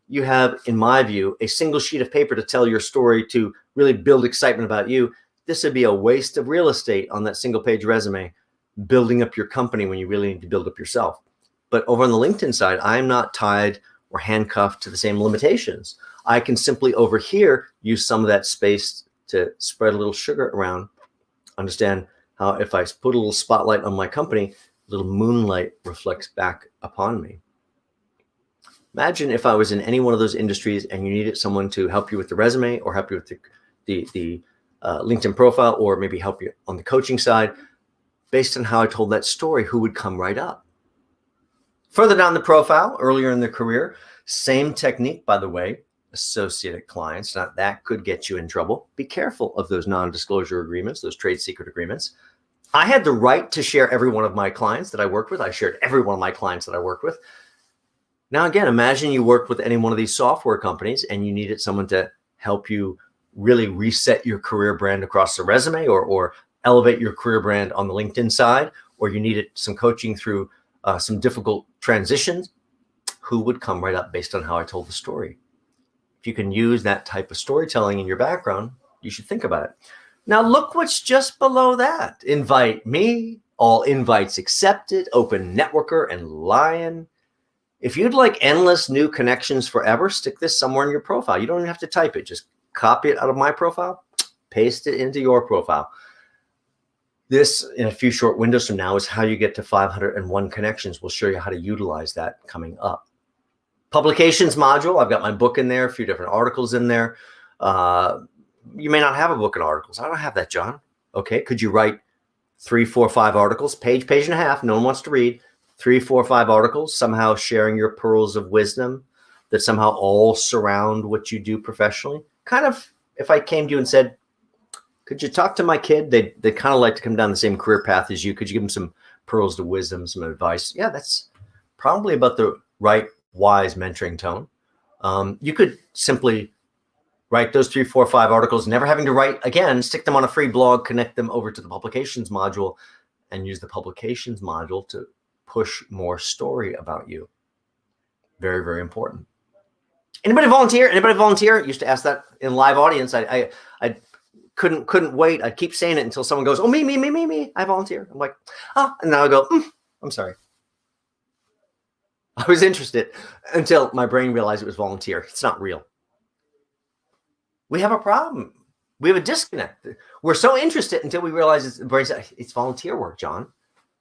You have, in my view, a single sheet of paper to tell your story, to really build excitement about you. This would be a waste of real estate on that single page resume, building up your company when you really need to build up yourself. But over on the LinkedIn side, I'm not tied or handcuffed to the same limitations. I can simply over here use some of that space to spread a little sugar around. Understand how if I put a little spotlight on my company, a little moonlight reflects back upon me. Imagine if I was in any one of those industries and you needed someone to help you with the resume, or help you with the LinkedIn profile, or maybe help you on the coaching side. Based on how I told that story, who would come right up? Further down the profile, earlier in their career, same technique, by the way, associated clients. Now, that could get you in trouble. Be careful of those non-disclosure agreements, those trade secret agreements. I had the right to share every one of my clients that I worked with. I shared every one of my clients that I worked with. Now, again, imagine you worked with any one of these software companies and you needed someone to help you really reset your career brand across the resume, or elevate your career brand on the LinkedIn side, or you needed some coaching through some difficult transitions. Who would come right up based on how I told the story? If you can use that type of storytelling in your background, you should think about it. Now, look what's just below that. Invite me, all invites accepted, open networker, and lion. If you'd like endless new connections forever, stick this somewhere in your profile. You don't even have to type it. Just copy it out of my profile, paste it into your profile. This, in a few short windows from now, is how you get to 501 connections. We'll show you how to utilize that coming up. Publications module, I've got my book in there, a few different articles in there. You may not have a book and articles. I don't have that, John. Okay, could you write 3, 4, 5 articles, page and a half, no one wants to read, 3, 4, 5 articles, somehow sharing your pearls of wisdom that somehow all surround what you do professionally? Kind of, if I came to you and said, could you talk to my kid? They kind of like to come down the same career path as you. Could you give them some pearls of wisdom, some advice? Yeah, that's probably about the right, wise mentoring tone. You could simply write those 3, 4, 5 articles, never having to write again, stick them on a free blog, connect them over to the publications module, and use the publications module to push more story about you. Very, very important. Anybody volunteer? Anybody volunteer? Used to ask that in live audience. I couldn't wait. I'd keep saying it until someone goes, oh, me. I volunteer. I'm like, oh, and now I go, I'm sorry. I was interested until my brain realized it was volunteer. It's not real. We have a problem. We have a disconnect. We're so interested until we realize the brain says, it's volunteer work, John.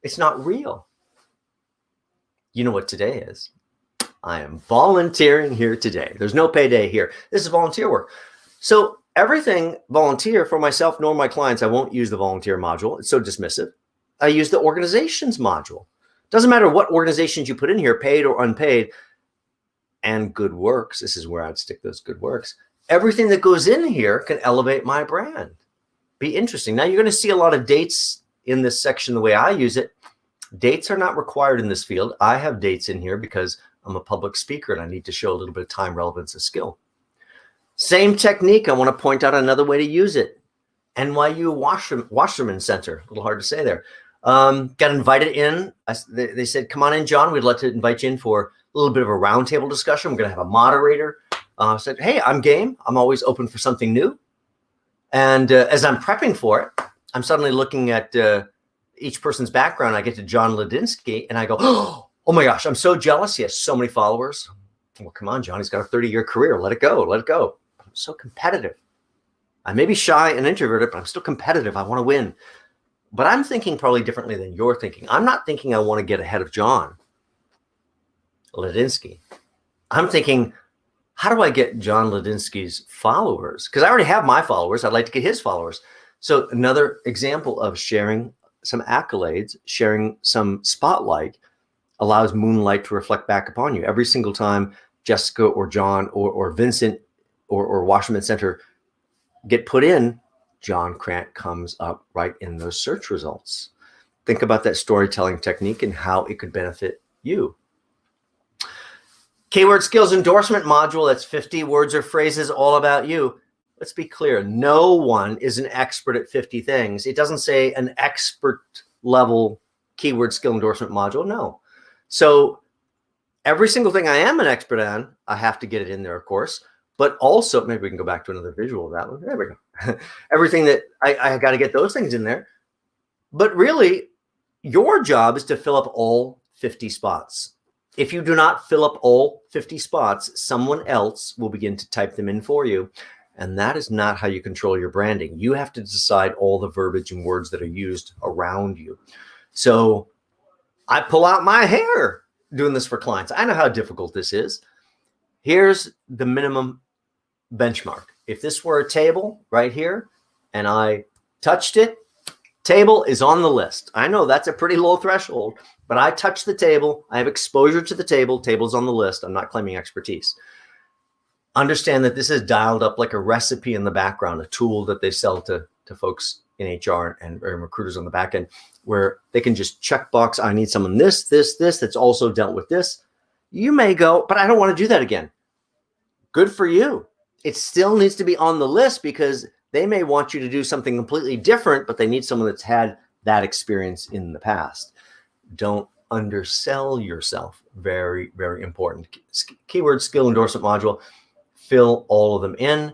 It's not real. You know what today is? I am volunteering here today. There's no payday here. This is volunteer work. So everything volunteer for myself nor my clients, I won't use the volunteer module. It's so dismissive. I use the organizations module. Doesn't matter what organizations you put in here, paid or unpaid, and good works. This is where I'd stick those good works. Everything that goes in here can elevate my brand. Be interesting. Now you're going to see a lot of dates in this section the way I use it. Dates are not required in this field. I have dates in here because I'm a public speaker and I need to show a little bit of time relevance of skill. Same technique. I want to point out another way to use it. NYU Wasserman Center. A little hard to say there. Got invited in. They said, come on in, John. We'd like to invite you in for a little bit of a roundtable discussion. We're going to have a moderator. I said, hey, I'm game. I'm always open for something new. And as I'm prepping for it, I'm suddenly looking at each person's background. I get to John Ladinsky and I go, oh my gosh, I'm so jealous. He has so many followers. Well, come on, John. He's got a 30-year career. Let it go. Let it go. I'm so competitive. I may be shy and introverted, but I'm still competitive. I want to win. But I'm thinking probably differently than you're thinking. I'm not thinking I want to get ahead of John Ladinsky. I'm thinking, how do I get John Ladinsky's followers? Because I already have my followers. I'd like to get his followers. So another example of sharing some accolades, sharing some spotlight allows moonlight to reflect back upon you. Every single time Jessica or John or Vincent or Wasserman Center get put in, John Crant comes up right in those search results. Think about that storytelling technique and how it could benefit you. Keyword skills endorsement module, that's 50 words or phrases all about you. Let's be clear, no one is an expert at 50 things. It doesn't say an expert level keyword skill endorsement module, no. So every single thing I am an expert on, I have to get it in there, of course. But also, maybe we can go back to another visual of that one. There we go. Everything that I got to get those things in there. But really, your job is to fill up all 50 spots. If you do not fill up all 50 spots, someone else will begin to type them in for you. And that is not how you control your branding. You have to decide all the verbiage and words that are used around you. So I pull out my hair doing this for clients. I know how difficult this is. Here's the minimum benchmark. If this were a table right here and I touched it, table is on the list. I know that's a pretty low threshold, but I touch the table. I have exposure to the table. Table's on the list. I'm not claiming expertise. Understand that this is dialed up like a recipe in the background, a tool that they sell to folks in HR and recruiters on the back end, where they can just check box. I need someone this, that's also dealt with this. You may go, but I don't want to do that again. Good for you. It still needs to be on the list because they may want you to do something completely different, but they need someone that's had that experience in the past. Don't undersell yourself. Very, very important. Keyword skill endorsement module. Fill all of them in.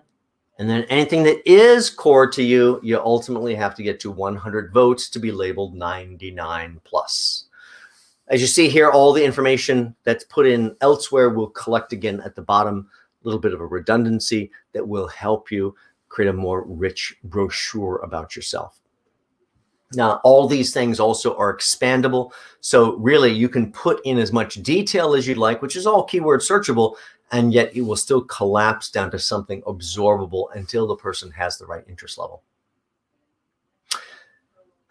And then anything that is core to you, you ultimately have to get to 100 votes to be labeled 99 plus. As you see here, all the information that's put in elsewhere will collect again at the bottom, a little bit of a redundancy that will help you create a more rich brochure about yourself. Now, all these things also are expandable. So really, you can put in as much detail as you'd like, which is all keyword searchable, and yet it will still collapse down to something absorbable until the person has the right interest level.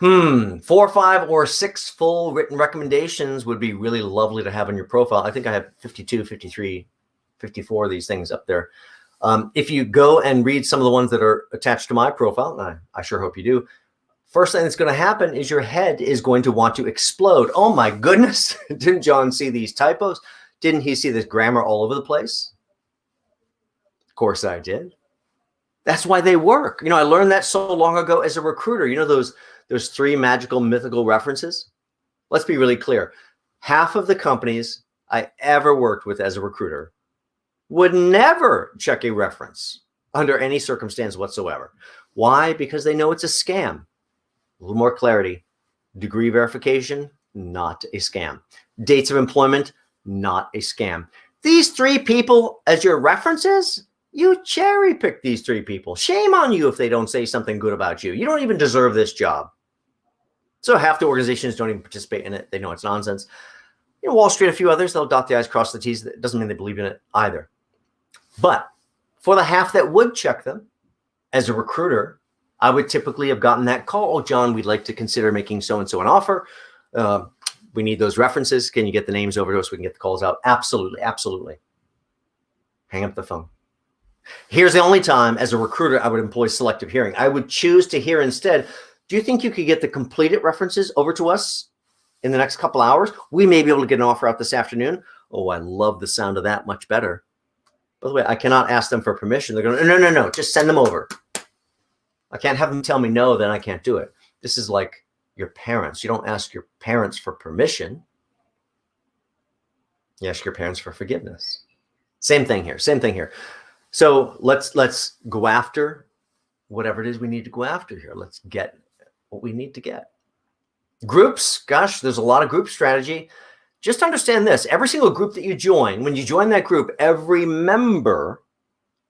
4, 5, or 6 full written recommendations would be really lovely to have on your profile. I think I have 52, 53, 54 of these things up there. If you go and read some of the ones that are attached to my profile, and I sure hope you do, first thing that's going to happen is your head is going to want to explode. Oh my goodness, didn't John see these typos? Didn't he see this grammar all over the place? Of course I did. That's why they work. You know, I learned that so long ago as a recruiter. You know those 3 magical mythical references? Let's be really clear. Half of the companies I ever worked with as a recruiter would never check a reference under any circumstance whatsoever. Why? Because they know it's a scam. A little more clarity. Degree verification, not a scam. Dates of employment, not a scam. These 3 people as your references, you cherry pick these 3 people. Shame on you if they don't say something good about you. You don't even deserve this job. So half the organizations don't even participate in it. They know it's nonsense. Wall Street, a few others, they'll dot the I's, cross the T's. That doesn't mean they believe in it either. But for the half that would check them, as a recruiter, I would typically have gotten that call. Oh, John, we'd like to consider making so-and-so an offer. We need those references. Can you get the names over to us so we can get the calls out? Absolutely, absolutely. Hang up the phone. Here's the only time as a recruiter I would employ selective hearing. I would choose to hear instead, do you think you could get the completed references over to us in the next couple hours? We may be able to get an offer out this afternoon. Oh, I love the sound of that. Much better. By the way, I cannot ask them for permission. They're going, no, just send them over. I can't have them tell me no, then I can't do it. This is like your parents. You don't ask your parents for permission. You ask your parents for forgiveness. Same thing here. So let's go after whatever it is we need to go after here. Let's get what we need to get. Groups, gosh, there's a lot of group strategy. Just understand this. Every single group that you join, when you join that group, every member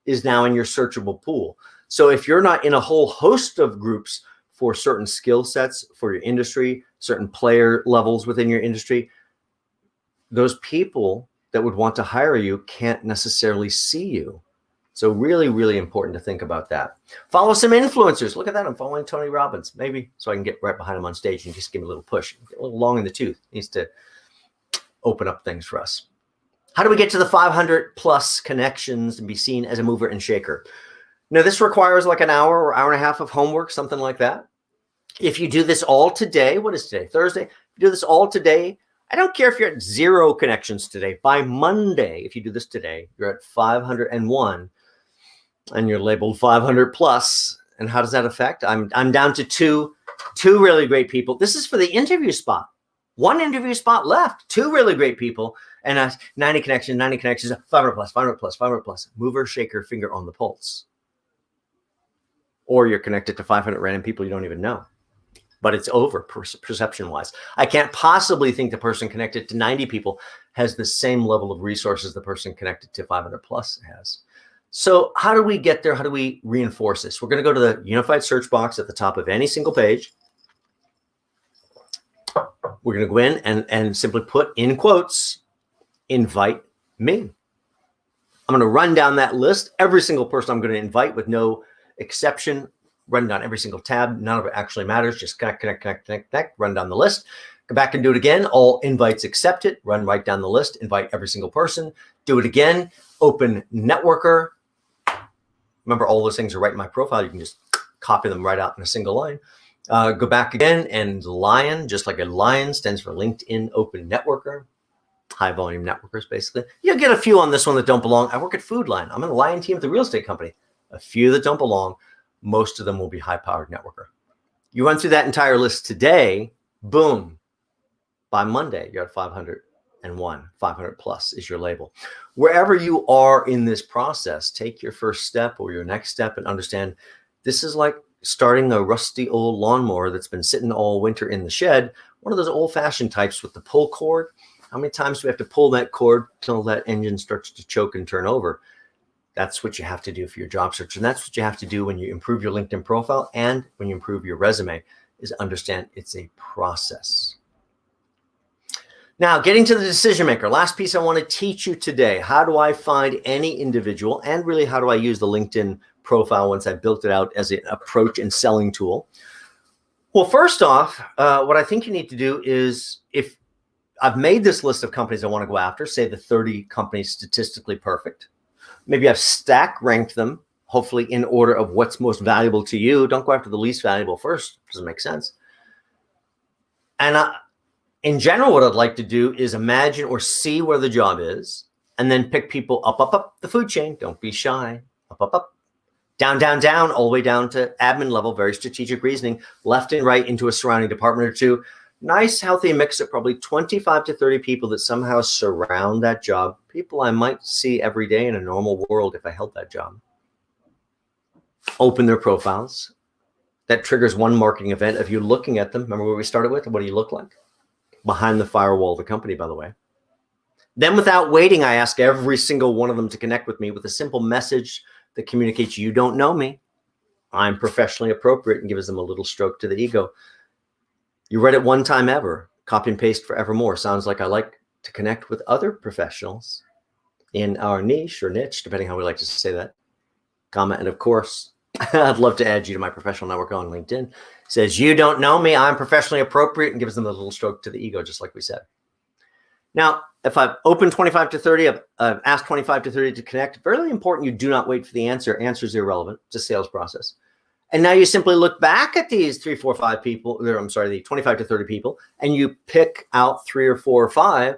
is now in your searchable pool. So if you're not in a whole host of groups for certain skill sets for your industry, certain player levels within your industry, those people that would want to hire you can't necessarily see you. So really, really important to think about that. Follow some influencers. Look at that. I'm following Tony Robbins, maybe so I can get right behind him on stage and just give him a little push. Get a little long in the tooth. He needs to open up things for us. How do we get to the 500 plus connections and be seen as a mover and shaker? Now, this requires like an hour or hour and a half of homework, something like that. If you do this all today, what is today? Thursday. If you do this all today, I don't care if you're at 0 connections today. By Monday, if you do this today, you're at 501 and you're labeled 500 plus. And how does that affect? I'm down to two really great people. This is for the interview spot. 1 interview spot left. 2 really great people. And 90 connections, 500 plus, 500 plus, 500 plus. Mover, shaker, finger on the pulse. Or you're connected to 500 random people you don't even know. But it's over perception-wise. I can't possibly think the person connected to 90 people has the same level of resources the person connected to 500 plus has. So how do we get there? How do we reinforce this? We're going to go to the unified search box at the top of any single page. We're going to go in and simply put in quotes, invite me. I'm going to run down that list. Every single person I'm going to invite with no exception, run down every single tab. None of it actually matters. Just connect, run down the list. Go back and do it again. All invites accepted. Run right down the list. Invite every single person. Do it again. Open networker. Remember, all those things are right in my profile. You can just copy them right out in a single line. Go back again, and lion, just like a lion, stands for LinkedIn Open Networker. High volume networkers, basically. You'll get a few on this one that don't belong. I work at Food Line. I'm in the lion team at the real estate company. A few that don't belong. Most of them will be high-powered networker. You run through that entire list today, boom. By Monday, you're at 501. 500 plus is your label. Wherever you are in this process, take your first step or your next step and understand this is like starting a rusty old lawnmower that's been sitting all winter in the shed, one of those old-fashioned types with the pull cord. How many times do we have to pull that cord till that engine starts to choke and turn over? That's what you have to do for your job search. And that's what you have to do when you improve your LinkedIn profile and when you improve your resume, is understand it's a process. Now, getting to the decision maker, last piece I want to teach you today. How do I find any individual, and really how do I use the LinkedIn profile once I built it out as an approach and selling tool? Well, first off, what I think you need to do is, if I've made this list of companies I want to go after, say the 30 companies statistically perfect, maybe I've stack ranked them, hopefully in order of what's most valuable to you. Don't go after the least valuable first. Doesn't make sense. And in general, what I'd like to do is imagine or see where the job is, and then pick people up the food chain. Don't be shy. Up, down, all the way down to admin level, very strategic reasoning, left and right into a surrounding department or two. Nice, healthy mix of probably 25 to 30 people that somehow surround that job. People I might see every day in a normal world if I held that job. Open their profiles. That triggers one marketing event of you looking at them. Remember where we started with? What do you look like? Behind the firewall of the company, by the way. Then without waiting, I ask every single one of them to connect with me with a simple message that communicates, you don't know me. I'm professionally appropriate, and gives them a little stroke to the ego. You read it one time ever, copy and paste forevermore. Sounds like I like to connect with other professionals in our niche or niche, depending how we like to say that. Comment, and of course, I'd love to add you to my professional network on LinkedIn. Says, you don't know me, I'm professionally appropriate, and gives them a little stroke to the ego, just like we said. Now, if I've opened 25 to 30, I've asked 25 to 30 to connect. Very important, you do not wait for the answer. Answer is irrelevant. It's a sales process. And now you simply look back at these 3, 4, 5 people, the 25 to 30 people, and you pick out 3 or 4 or 5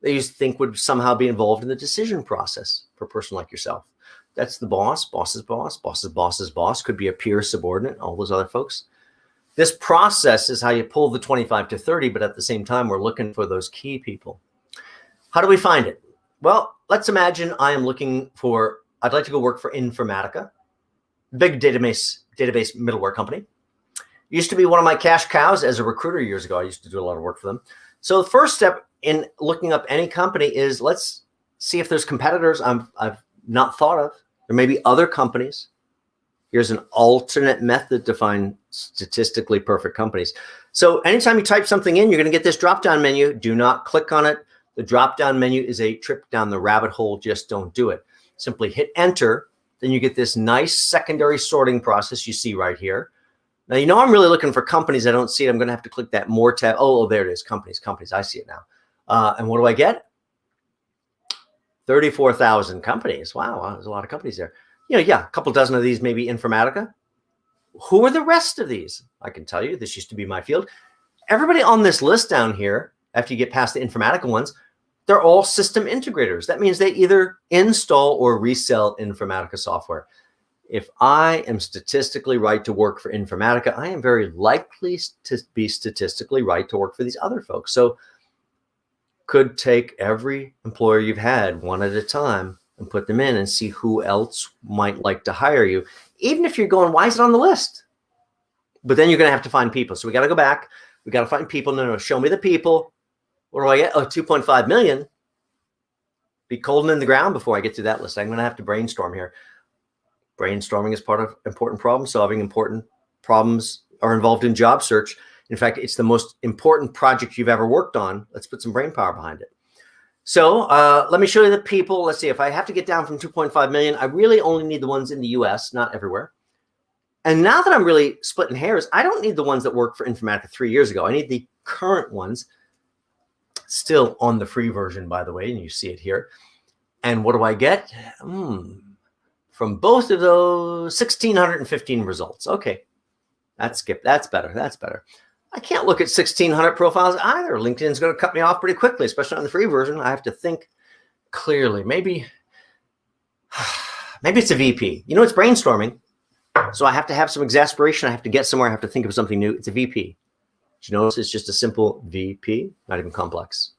that you think would somehow be involved in the decision process for a person like yourself. That's the boss, boss's boss, boss's boss's boss, could be a peer subordinate, all those other folks. This process is how you pull the 25 to 30, but at the same time, we're looking for those key people. How do we find it? Well, let's imagine I am looking for, I'd like to go work for Informatica, big database middleware company. Used to be one of my cash cows as a recruiter years ago. I used to do a lot of work for them. So the first step in looking up any company is let's see if there's competitors I've not thought of. There may be other companies. Here's an alternate method to find statistically perfect companies. So anytime you type something in, you're going to get this drop-down menu. Do not click on it. The drop-down menu is a trip down the rabbit hole. Just don't do it. Simply hit enter. Then you get this nice secondary sorting process you see right here. Now, you know I'm really looking for companies. I don't see it. I'm going to have to click that more tab. Oh, there it is. Companies. I see it now. And what do I get? 34,000 companies. Wow, there's a lot of companies there. Yeah, a couple dozen of these, maybe Informatica. Who are the rest of these? I can tell you, this used to be my field. Everybody on this list down here, after you get past the Informatica ones, they're all system integrators. That means they either install or resell Informatica software. If I am statistically right to work for Informatica, I am very likely to be statistically right to work for these other folks. So could take every employer you've had one at a time and put them in and see who else might like to hire you. Even if you're going, why is it on the list? But then you're going to have to find people. So we got to go back. We got to find people. No, show me the people. What do I get? Oh, 2.5 million. Be cold in the ground before I get to that list. I'm going to have to brainstorm here. Brainstorming is part of important problem solving. Important problems are involved in job search. In fact, it's the most important project you've ever worked on. Let's put some brain power behind it. So let me show you the people. Let's see, if I have to get down from 2.5 million, I really only need the ones in the US, not everywhere. And now that I'm really splitting hairs, I don't need the ones that worked for Informatica 3 years ago. I need the current ones, still on the free version, by the way, and you see it here. And what do I get? From both of those, 1,615 results. Okay, that's better. That's better. I can't look at 1,600 profiles either. LinkedIn's going to cut me off pretty quickly, especially on the free version. I have to think clearly. Maybe it's a VP. It's brainstorming. So I have to have some exasperation. I have to get somewhere. I have to think of something new. It's a VP. Did you notice it's just a simple VP? Not even complex.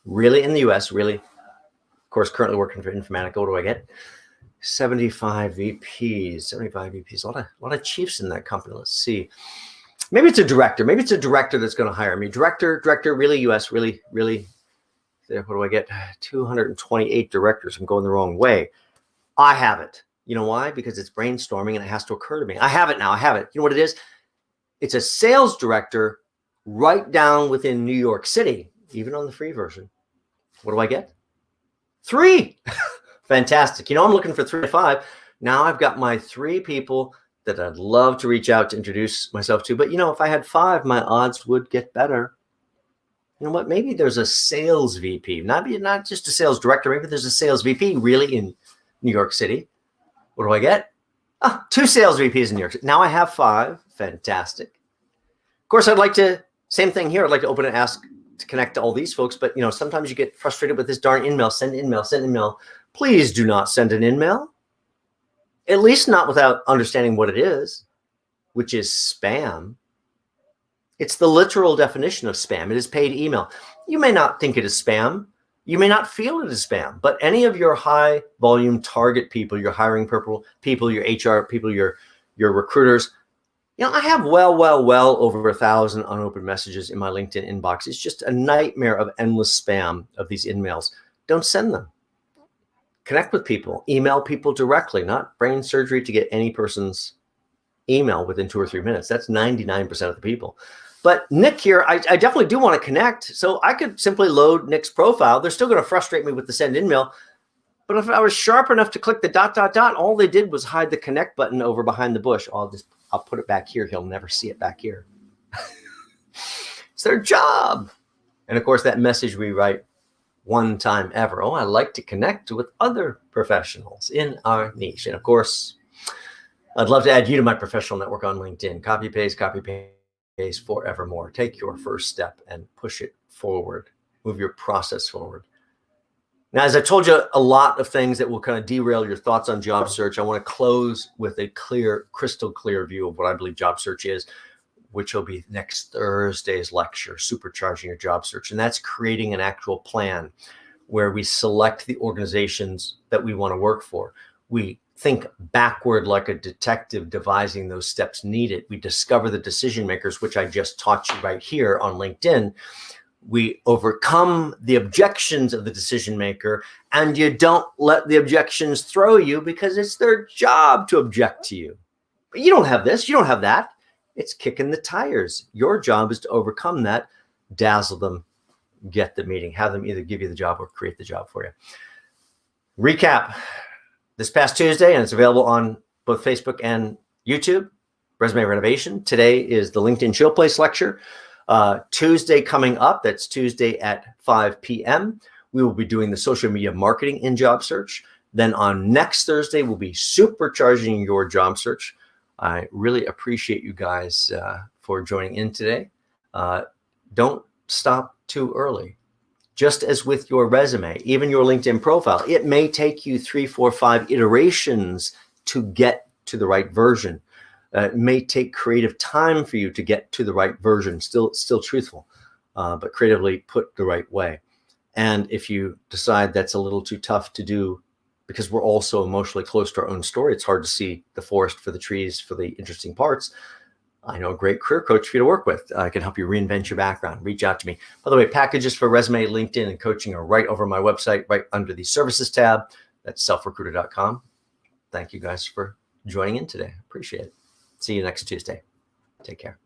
Really in the US, really. Of course, currently working for Informatica. What do I get? 75 VPs. 75 VPs. A lot of chiefs in that company. Let's see. Maybe it's a director. Maybe it's a director that's going to hire me. Director, really US, really. There, what do I get? 228 directors. I'm going the wrong way. I have it. You know why? Because it's brainstorming and it has to occur to me. I have it now. I have it. You know what it is? It's a sales director right down within New York City, even on the free version. What do I get? 3. Fantastic. I'm looking for 3 to 5. Now I've got my 3 people that I'd love to reach out to introduce myself to. But, if I had 5, my odds would get better. You know what? Maybe there's a sales VP, not just a sales director. Maybe there's a sales VP really in New York City. What do I get? 2 sales VPs in New York City. Now I have 5. Fantastic. Of course, I'd like to, same thing here. I'd like to open and ask to connect to all these folks. But, sometimes you get frustrated with this darn in-mail. Send in-mail. Please do not send an in-mail. At least not without understanding what it is, which is spam. It's the literal definition of spam. It is paid email. You may not think it is spam. You may not feel it is spam, but any of your high volume target people, your hiring people, your HR people, your recruiters, I have well over 1,000 unopened messages in my LinkedIn inbox. It's just a nightmare of endless spam of these in-mails. don't send them. Connect with people, email people directly, not brain surgery to get any person's email within 2 or 3 minutes. That's 99% of the people. But Nick here, I definitely do want to connect. So I could simply load Nick's profile. They're still going to frustrate me with the send email. But if I was sharp enough to click the ... all they did was hide the connect button over behind the bush. I'll put it back here. He'll never see it back here. It's their job. And of course, that message we write one time ever. Oh, I like to connect with other professionals in our niche. And of course, I'd love to add you to my professional network on LinkedIn. Copy paste forevermore. Take your first step and push it forward. Move your process forward. Now, as I told you, a lot of things that will kind of derail your thoughts on job search, I want to close with a crystal clear view of what I believe job search is, which will be next Thursday's lecture, Supercharging Your Job Search. And that's creating an actual plan where we select the organizations that we want to work for. We think backward like a detective, devising those steps needed. We discover the decision makers, which I just taught you right here on LinkedIn. We overcome the objections of the decision maker, and you don't let the objections throw you because it's their job to object to you. But you don't have this, you don't have that. It's kicking the tires. Your job is to overcome that, dazzle them, get the meeting, have them either give you the job or create the job for you. Recap this past Tuesday, and it's available on both Facebook and YouTube, Resume Renovation. Today is the LinkedIn Showplace lecture. Tuesday coming up, that's Tuesday at 5 p.m. We will be doing the social media marketing in job search. Then on next Thursday, we'll be supercharging your job search. I really appreciate you guys for joining in today. Don't stop too early. Just as with your resume, even your LinkedIn profile, it may take you 3, 4, 5 iterations to get to the right version. It may take creative time for you to get to the right version, still truthful, but creatively put the right way. And if you decide that's a little too tough to do, because we're all so emotionally close to our own story, it's hard to see the forest for the trees, for the interesting parts. I know a great career coach for you to work with. I can help you reinvent your background. Reach out to me. By the way, packages for resume, LinkedIn, and coaching are right over my website, right under the services tab. That's selfrecruiter.com. Thank you guys for joining in today. Appreciate it. See you next Tuesday. Take care.